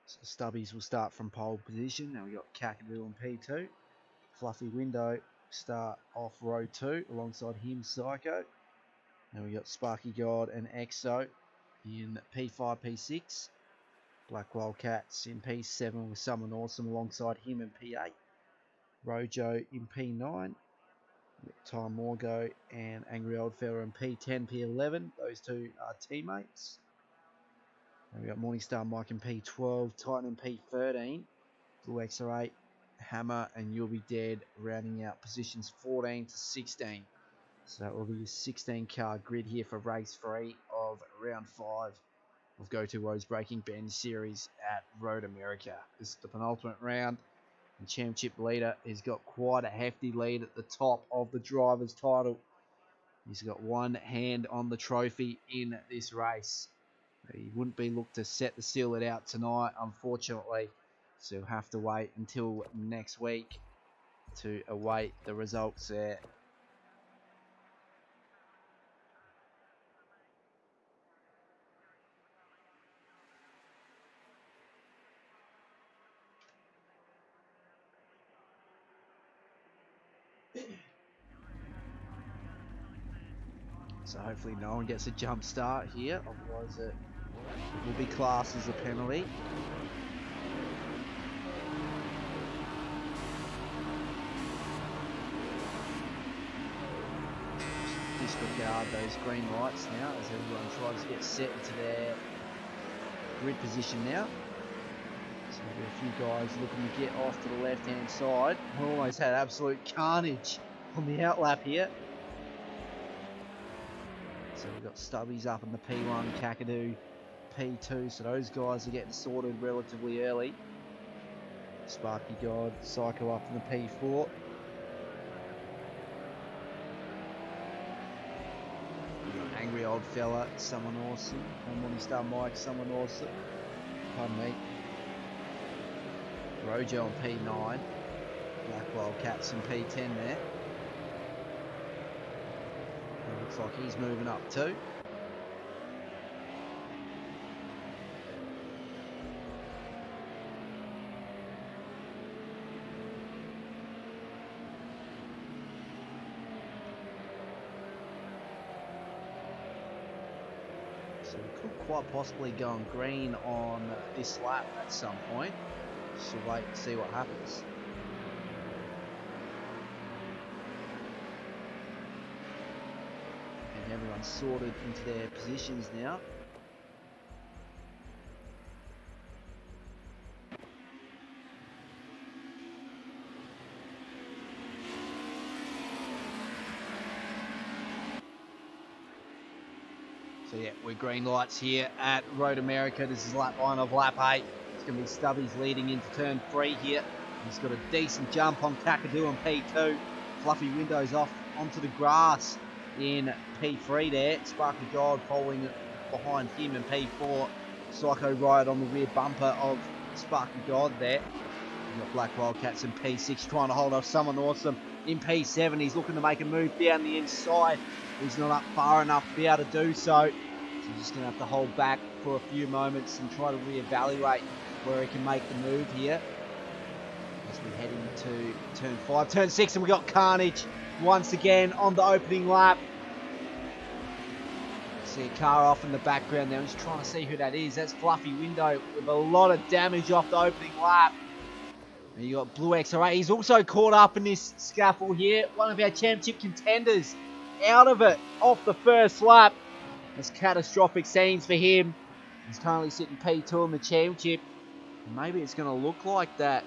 So Stubbies will start from pole position. Now we got Kakadu on P2. Fluffy Window start off row 2 alongside him, Psycho. Then we got Sparky God and Exo in P5, P6. Black Wildcats in P7 with Someone Awesome alongside him in P8. Rojo in P9. Ty Morgo and Angry Old Fella in P10, P11. Those two are teammates. And we got Morningstar Mike in P12, Titan in P13, Blue XR8, Hammer and You'll Be Dead rounding out positions 14 to 16. So that will be a 16-car grid here for race 3 of round 5 of Go2Whoa's Breaking Benz series at Road America. This is the penultimate round. The championship leader has got quite a hefty lead at the top of the driver's title. He's got one hand on the trophy in this race. He wouldn't be looked to set the seal it out tonight, unfortunately. So he'll have to wait until next week to await the results there. So hopefully no one gets a jump start here, otherwise it will be classed as a penalty. Disregard those green lights now as everyone tries to get set into their grid position now. So there are a few guys looking to get off to the left hand side. We almost had absolute carnage on the outlap here. So we've got Stubbies up in the P1, Kakadu P2, so those guys are getting sorted relatively early. Sparky God, Psycho up in the P4. We've got Angry Old Fella, Someone Awesome, and Morningstar Mike, Someone Awesome. Pardon me. Rojo on P9, Black Wildcats in P10 there. Looks like he's moving up too. So we could quite possibly go on green on this lap at some point. So wait and see what happens. everyone's sorted into their positions now. So yeah, we're green lights here at Road America. This is lap 1 of lap 8. It's going to be Stubbies leading into turn 3 here. He's got a decent jump on Kakadu and P2. Fluffy windows off onto the grass in P3 there. Sparky God following behind him in P4. Psycho Riot on the rear bumper of Sparky God there. We've got Black Wildcats in P6 trying to hold off someone awesome. In P7, he's looking to make a move down the inside. He's not up far enough to be able to do so. So he's just going to have to hold back for a few moments and try to reevaluate where he can make the move here. As we head into turn 5. Turn 6, and we got Carnage once again on the opening lap. See a car off in the background there. I'm just trying to see who that is. That's Fluffy Window with a lot of damage off the opening lap. And you got Blue XRA. He's also caught up in this scuffle here. One of our championship contenders out of it off the first lap. It's catastrophic scenes for him. He's currently sitting P2 in the championship. Maybe it's going to look like that.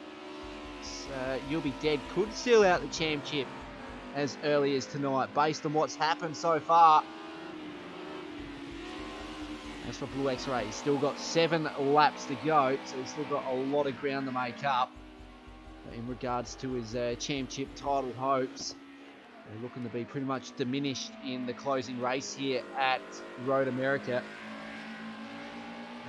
You'll Be Dead could seal out the championship as early as tonight based on what's happened so far. As for Blue X-Ray, he's still got 7 laps to go, so he's still got a lot of ground to make up. In regards to his championship title hopes, they're looking to be pretty much diminished in the closing race here at Road America.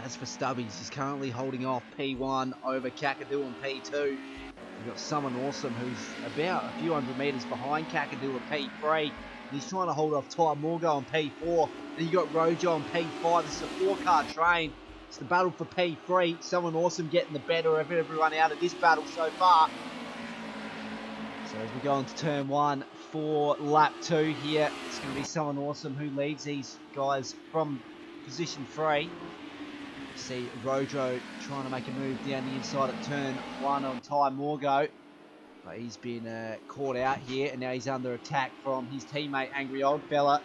As for Stubbies, he's currently holding off P1 over Kakadu and P2. We've got Someone Awesome who's about a few hundred metres behind Kakadu at P3. And he's trying to hold off Ty Morgo on P4. Then you got Rojo on P5. This is a 4-car train. It's the battle for P3. Someone Awesome getting the better of everyone out of this battle so far. So as we go into turn 1 for lap 2 here, it's going to be Someone Awesome who leads these guys from position 3. See Rojo trying to make a move down the inside at turn 1 on Ty Morgo. But he's been caught out here, and now he's under attack from his teammate Angry Old Fella.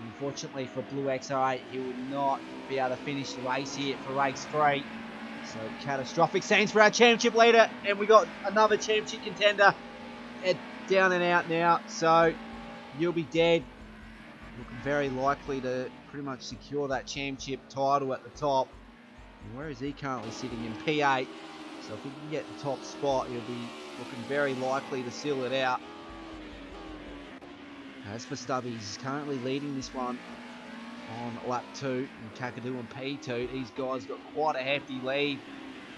Unfortunately for Blue XR8, he will not be able to finish the race here for race 3. So catastrophic scenes for our championship leader, and we got another championship contender down and out now. So You'll Be Dead looking very likely to pretty much secure that championship title at the top. And where is he currently sitting? In P8. So if he can get the top spot, he'll be looking very likely to seal it out. As for Stubby, he's currently leading this one on lap 2 in Kakadu and P2. These guys got quite a hefty lead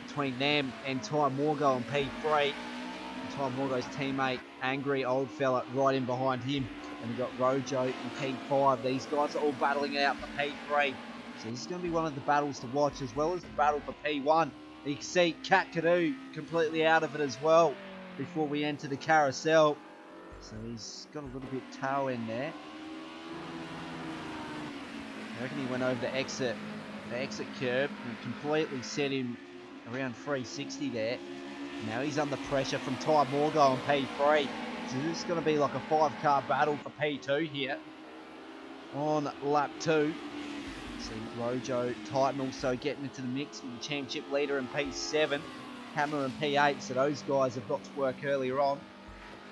between them and Ty Morgo on P3. And Ty Morgo's teammate, Angry Old Fella, right in behind him. And we've got Rojo in P5. These guys are all battling out for P3. So this is going to be one of the battles to watch, as well as the battle for P1. You can see Kakadu completely out of it as well before we enter the carousel. So he's got a little bit tail in there. I reckon he went over the exit curb and completely set him around 360 there. Now he's under pressure from Ty Morgo on P3. So this is going to be like a 5-car battle for P2 here on lap 2. See Rojo, Titan also getting into the mix with the championship leader in P7. Hammer in P8, so those guys have got to work earlier on.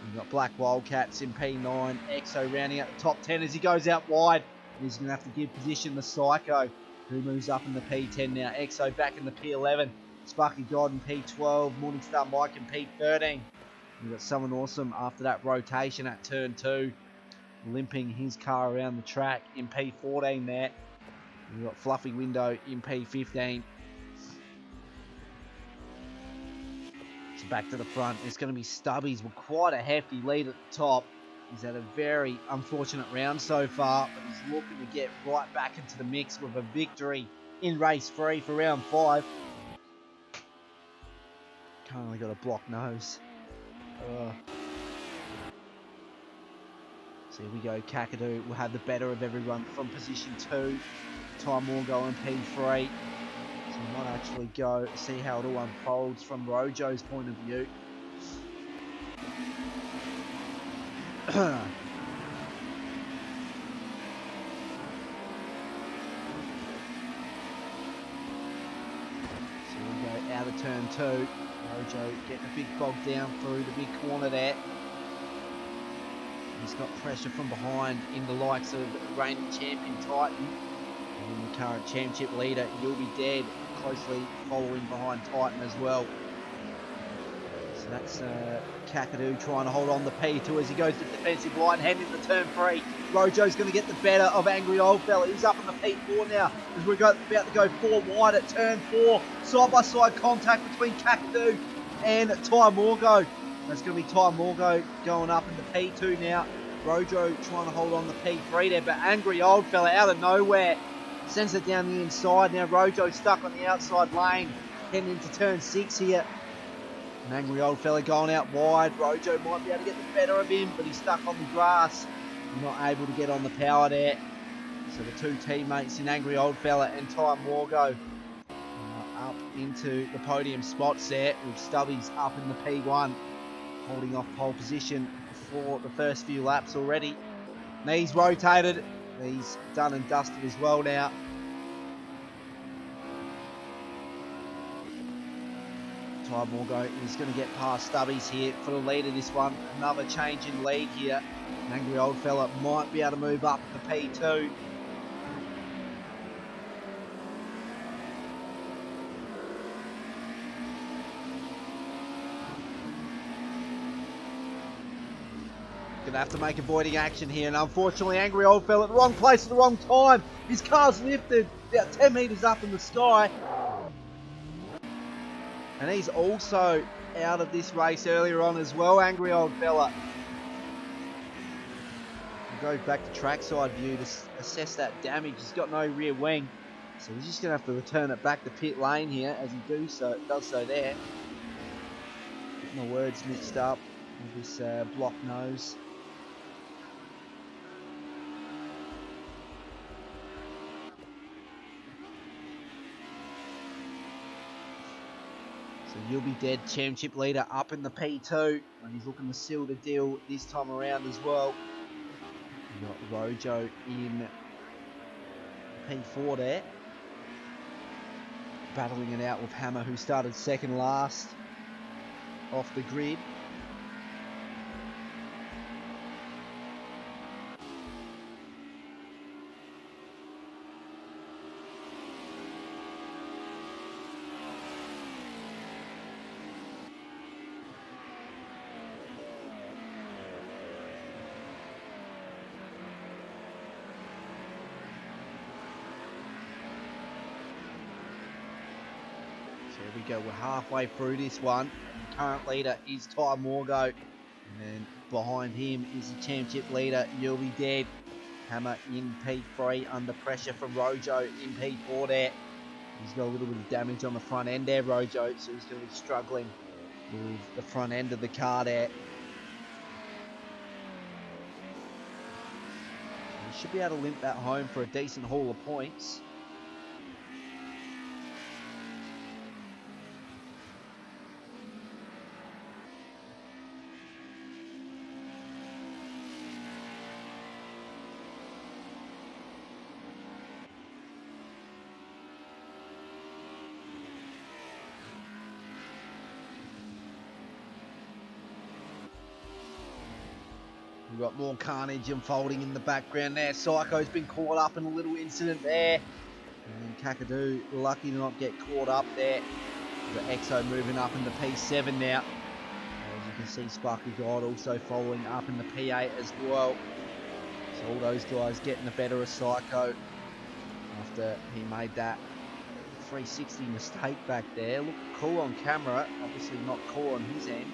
We've got Black Wildcats in P9. Exo rounding out the top 10 as he goes out wide. He's going to have to give position to Psycho, who moves up in the P10 now. Exo back in the P11. Sparky God in P12. Morningstar Mike in P13. We've got Someone Awesome after that rotation at turn 2. Limping his car around the track in P14 there. We've got Fluffy Window in P15. So back to the front. It's going to be Stubbies with quite a hefty lead at the top. He's had a very unfortunate round so far, but he's looking to get right back into the mix with a victory in race 3 for round 5. Currently got a blocked nose. So here we go. Kakadu will have the better of everyone from position 2. Time will go in P3. So we might actually go see how it all unfolds from Rojo's point of view. turn 2. Rojo getting a big bog down through the big corner there. He's got pressure from behind in the likes of reigning champion Titan. And the current championship leader, You'll Be Dead, closely following behind Titan as well. So that's Kakadu trying to hold on the P2 as he goes to the defensive line, heading into turn 3. Rojo's going to get the better of Angry Old Fella. He's up in the P4 now as we're about to go 4 wide at turn 4. Side-by-side contact between Kakadu and Ty Morgo. That's going to be Ty Morgo going up in the P2 now. Rojo trying to hold on the P3 there, but Angry Old Fella out of nowhere sends it down the inside. Now Rojo stuck on the outside lane, heading into turn 6 here. An Angry Old Fella going out wide. Rojo might be able to get the better of him, but he's stuck on the grass. Not able to get on the power there. So the two teammates in Angry Old Fella and Ty Morgo up into the podium spots there, with Stubbies up in the P1, holding off pole position for the first few laps already. Knees rotated. He's done and dusted as well now. Ty Morgo is going to get past Stubbies here for the lead of this one. Another change in lead here. An Angry Old Fella might be able to move up the P2. Going to have to make avoiding action here, and unfortunately Angry Old Fella at the wrong place at the wrong time. His car's lifted about 10 metres up in the sky. And he's also out of this race earlier on as well, Angry Old Fella. We'll go back to trackside view to assess that damage. He's got no rear wing, so he's just going to have to return it back to pit lane here as he does so there. Getting the words mixed up with this block nose. So You'll Be Dead championship leader up in the P2, and he's looking to seal the deal this time around as well. We've got Rojo in P4 there, battling it out with Hammer, who started second last off the grid. Here we go, we're halfway through this one. The current leader is Ty Morgo, and then behind him is the championship leader, You'll Be Dead. Hammer in P3 under pressure from Rojo in P4 there. He's got a little bit of damage on the front end there, Rojo, so he's going to be struggling with the front end of the car there. He should be able to limp that home for a decent haul of points. We've got more carnage unfolding in the background there. Psycho's been caught up in a little incident there. And Kakadu lucky to not get caught up there. The Exo moving up in the P7 now. As you can see, Sparky God also following up in the P8 as well. So all those guys getting the better of Psycho after he made that 360 mistake back there. Looked cool on camera, obviously not cool on his end.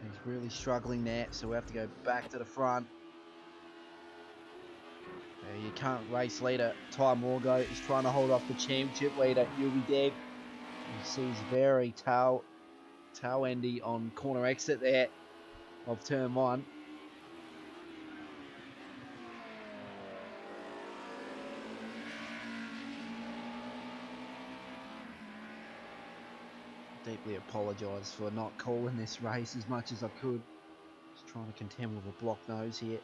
He's really struggling there, so we have to go back to the front. Your current race leader, Ty Morgo, is trying to hold off the championship leader, You'll Be Dead. You see he's very tail endy on corner exit there of turn 1. Deeply apologise for not calling this race as much as I could. Just trying to contend with a block nose here.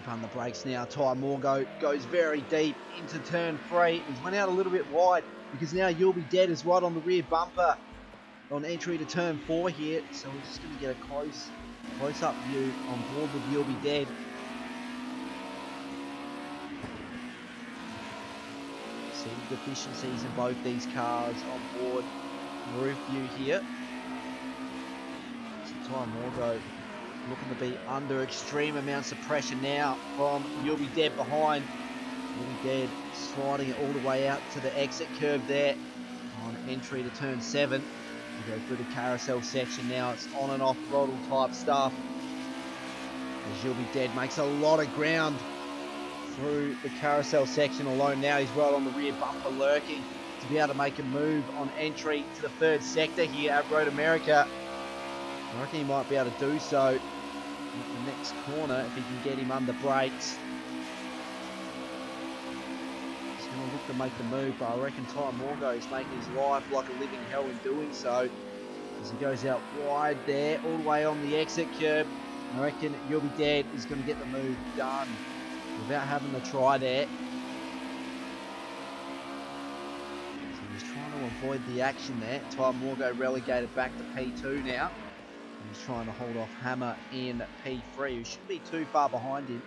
deep on the brakes now. Ty Morgo goes very deep into turn 3. He's went out a little bit wide because now You'll Be Dead is right on the rear bumper on entry to turn 4 here. So we're just going to get a close-up view on board with You'll Be Dead. See the deficiencies in both these cars on board roof view here. So Ty Morgo looking to be under extreme amounts of pressure now from You'll Be Dead behind. You'll Be Dead sliding it all the way out to the exit curve there on entry to turn 7. We go through the carousel section now. It's on and off throttle type stuff. As You'll Be Dead makes a lot of ground through the carousel section alone now. He's right on the rear bumper lurking to be able to make a move on entry to the 3rd sector here at Road America. I reckon he might be able to do so at the next corner if he can get him under brakes. He's going to look to make the move, but I reckon Ty Morgo is making his life like a living hell in doing so. As he goes out wide there, all the way on the exit curb. I reckon You'll Be Dead is going to get the move done without having to try there. So he's trying to avoid the action there. Ty Morgo relegated back to P2 now. He's trying to hold off Hammer in P3, who shouldn't be too far behind him.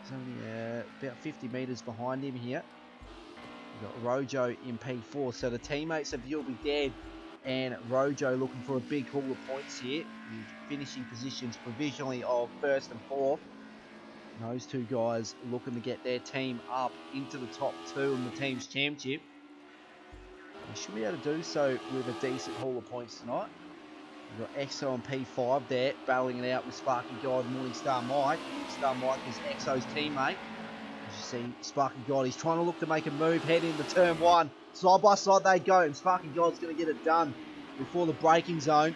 He's only about 50 metres behind him here. We've got Rojo in P4, so the teammates of You'll Be Dead and Rojo looking for a big haul of points here, with finishing positions provisionally of 1st and 4th. And those two guys looking to get their team up into the top 2 in the team's championship. They should be able to do so with a decent haul of points tonight. We've got Exo on P5 there, battling it out with Sparky God and Morningstar Mike. Morningstar Mike is Exo's teammate. As you see, Sparky God, he's trying to look to make a move, head into turn 1. Side by side they go, and Sparky God's going to get it done before the braking zone.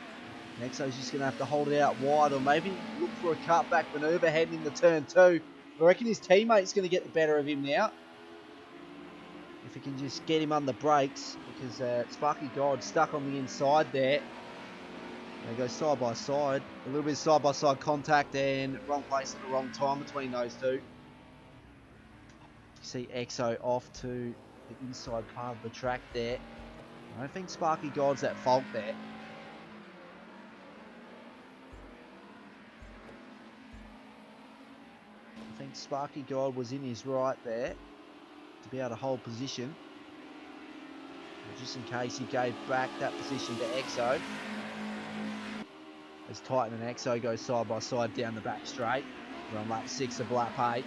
And Exo's just going to have to hold it out wide, or maybe look for a cutback maneuver heading into turn 2. I reckon his teammate's going to get the better of him now, if he can just get him under brakes, because Sparky God stuck on the inside there. They go side by side, a little bit of side by side contact, and wrong place at the wrong time between those two. You see Exo off to the inside part of the track there. I don't think Sparky God's at fault there. I think Sparky God was in his right there to be able to hold position. Just in case he gave back that position to Exo. As Titan and Exo go side by side down the back straight. We're on lap 6 of lap 8.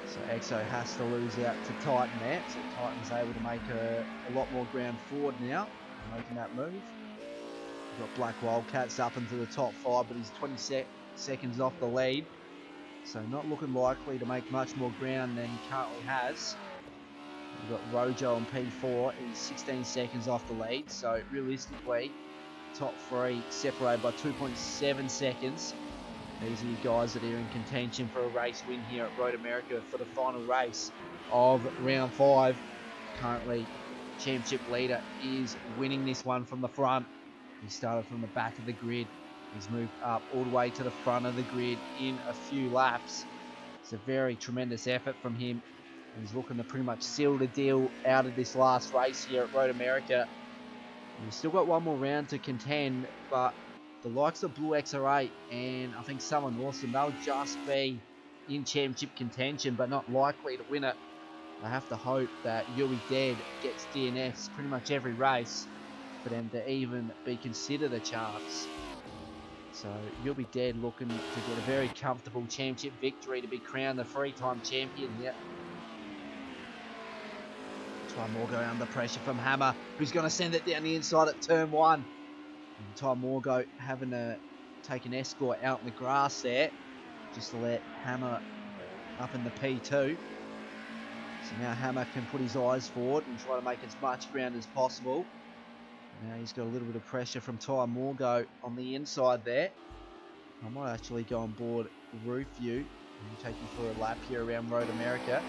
So Exo has to lose out to Titan there. So Titan's able to make a lot more ground forward now, making that move. We've got Black Wildcats up into the top 5, but he's 20 seconds off the lead. So not looking likely to make much more ground than he currently has. We've got Rojo on P4, he's 16 seconds off the lead. So realistically, top 3 separated by 2.7 seconds. These are your guys that are in contention for a race win here at Road America for the final race of round 5. Currently, championship leader is winning this one from the front. He started from the back of the grid. He's moved up all the way to the front of the grid in a few laps. It's a very tremendous effort from him. He's looking to pretty much seal the deal out of this last race here at Road America. We've still got one more round to contend, but the likes of Blue XR8 and I think Summer Awesome, they'll just be in championship contention, but not likely to win it. I have to hope that You'll Be Dead gets DNFs pretty much every race for them to even be considered a chance. So You'll Be Dead looking to get a very comfortable championship victory to be crowned the 3-time champion here. Ty Morgo under pressure from Hammer, who's going to send it down the inside at turn 1. And Ty Morgo having to take an escort out in the grass there, just to let Hammer up in the P2. So now Hammer can put his eyes forward and try to make as much ground as possible. Now he's got a little bit of pressure from Ty Morgo on the inside there. I might actually go on board roof view and take you for a lap here around Road America.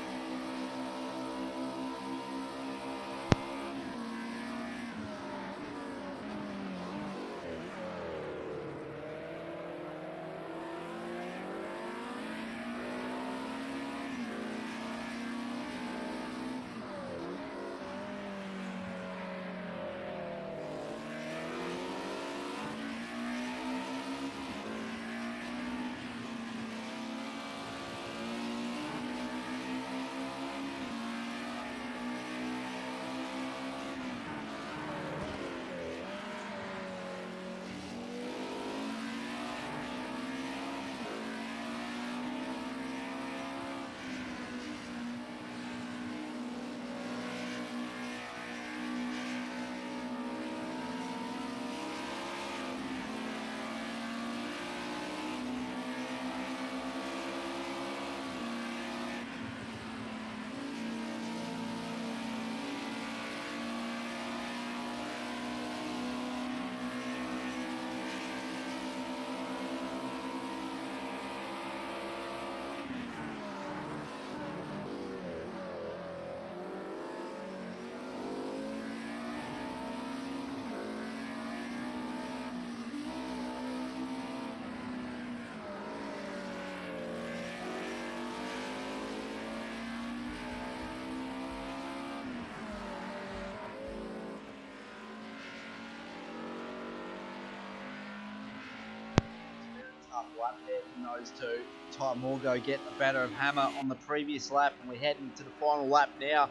up lap there from those two. Ty Morgo getting the better of Hammer on the previous lap, and we're heading to the final lap now.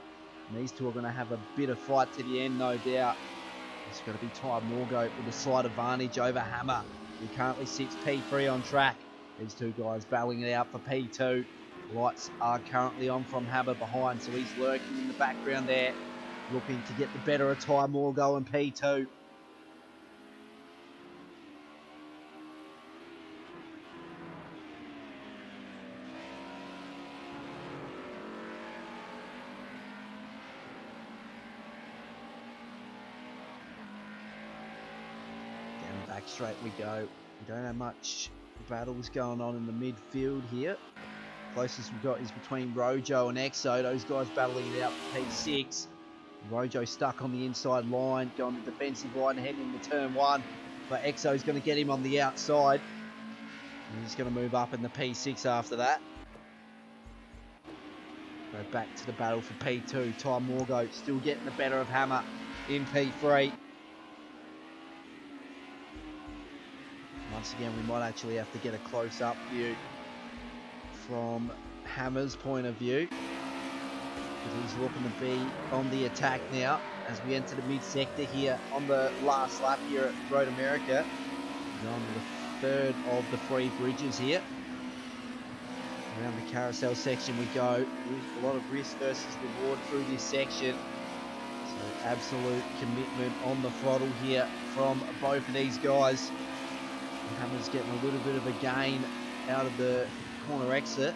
And these two are going to have a bit of fight to the end, no doubt. It's going to be Ty Morgo with a slight advantage over Hammer, who currently sits P3 on track. These two guys battling it out for P2. Lights are currently on from Hammer behind, so he's lurking in the background there, looking to get the better of Ty Morgo and P2. Back straight we go. We don't have much battles going on in the midfield here. Closest we've got is between Rojo and Exo. Those guys battling it out for P6. Rojo stuck on the inside line, going the defensive line, heading into turn 1. But Exo's going to get him on the outside. And he's going to move up in the P6 after that. Go back to the battle for P2. Ty Morgo still getting the better of Hammer in P3. Once again, we might actually have to get a close-up view from Hammer's point of view, because he's looking to be on the attack now as we enter the mid-sector here on the last lap here at Road America. We're on the third of the 3 bridges here. Around the carousel section we go. A lot of risk versus reward through this section. So absolute commitment on the throttle here from both of these guys. Hammer's getting a little bit of a gain out of the corner exit.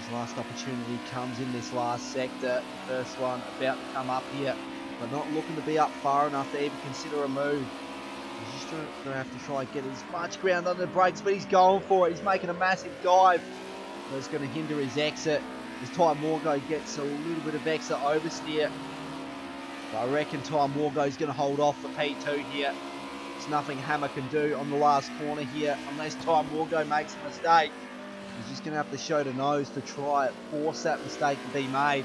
His last opportunity comes in this last sector. First one about to come up here, but not looking to be up far enough to even consider a move. He's just going to have to try and get as much ground under the brakes, but he's going for it. He's making a massive dive. That's going to hinder his exit. As Ty Morgo gets a little bit of exit oversteer. But I reckon Ty Morgo's going to hold off for P2 here. There's nothing Hammer can do on the last corner here unless Ty Morgo makes a mistake. He's just going to have to show the nose to try and force that mistake to be made.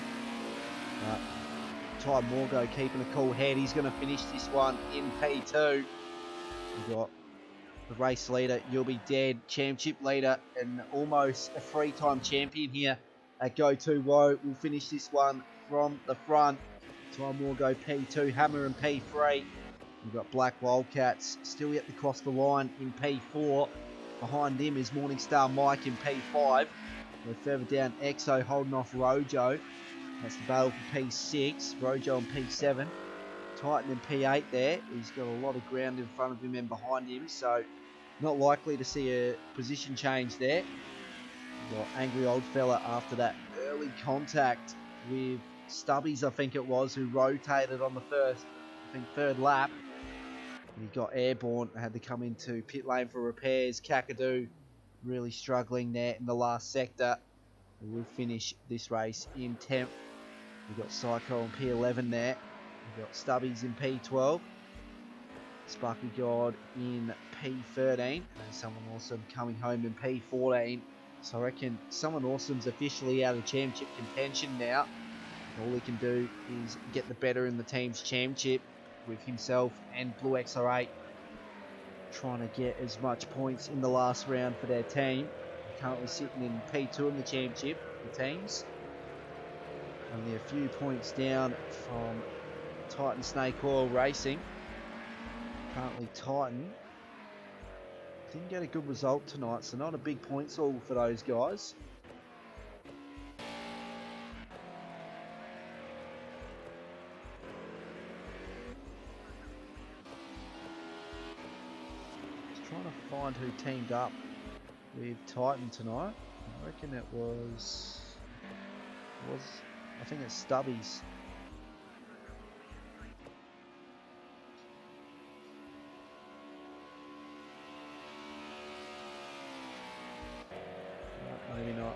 Ty Morgo keeping a cool head. He's going to finish this one in P2. We've got the race leader, You'll Be Dead, championship leader, and almost a 3-time champion here at Go2Whoa. We'll finish this one from the front. Ty Morgo P2, Hammer in P3. We've got Black Wildcats still yet to cross the line in P4. Behind him is Morningstar Mike in P5. We're further down, Exo holding off Rojo. That's the battle for P6. Rojo in P7. Titan in P8 there. He's got a lot of ground in front of him and behind him, so not likely to see a position change there. We've got Angry Old Fella after that early contact with Stubbies, I think it was, who rotated on the third lap. He got airborne and had to come into pit lane for repairs. Kakadu really struggling there in the last sector. We'll finish this race in 10th. We've got Psycho in P11 there. We've got Stubbies in P12. Sparky God in P13. And Someone Awesome coming home in P14. So I reckon Someone Awesome's officially out of championship contention now. All he can do is get the better in the team's championship with himself and Blue XR8 trying to get as much points in the last round for their team. Currently sitting in P2 in the championship, the teams. Only a few points down from Titan Snake Oil Racing. Currently Titan didn't get a good result tonight, so not a big points haul for those guys. Trying to find who teamed up with Titan tonight. I reckon it was I think it's Stubbies. Maybe not.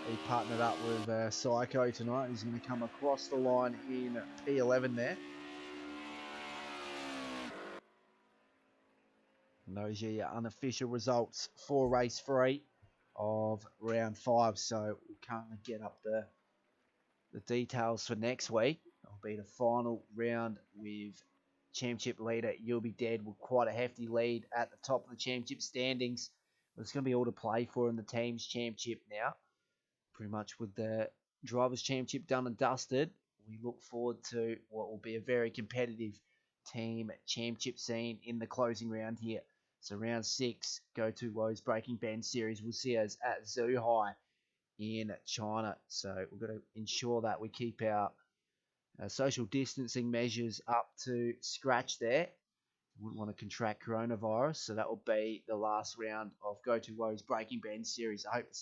He partnered up with Psycho tonight. He's going to come across the line in P11 there. And those are your unofficial results for race 3 of round 5. So we'll currently get up the details for next week. It'll be the final round with championship leader You'll Be Dead with quite a hefty lead at the top of the championship standings. There's going to be all to play for in the team's championship now. Pretty much with the drivers' championship done and dusted, we look forward to what will be a very competitive team championship scene in the closing round here. So round 6, Go2Whoa's Breaking Benz series will see us at Zhuhai in China. So we've got to ensure that we keep our social distancing measures up to scratch there. Wouldn't want to contract coronavirus. So that will be the last round of Go2Whoa's Breaking Benz series. I hope to see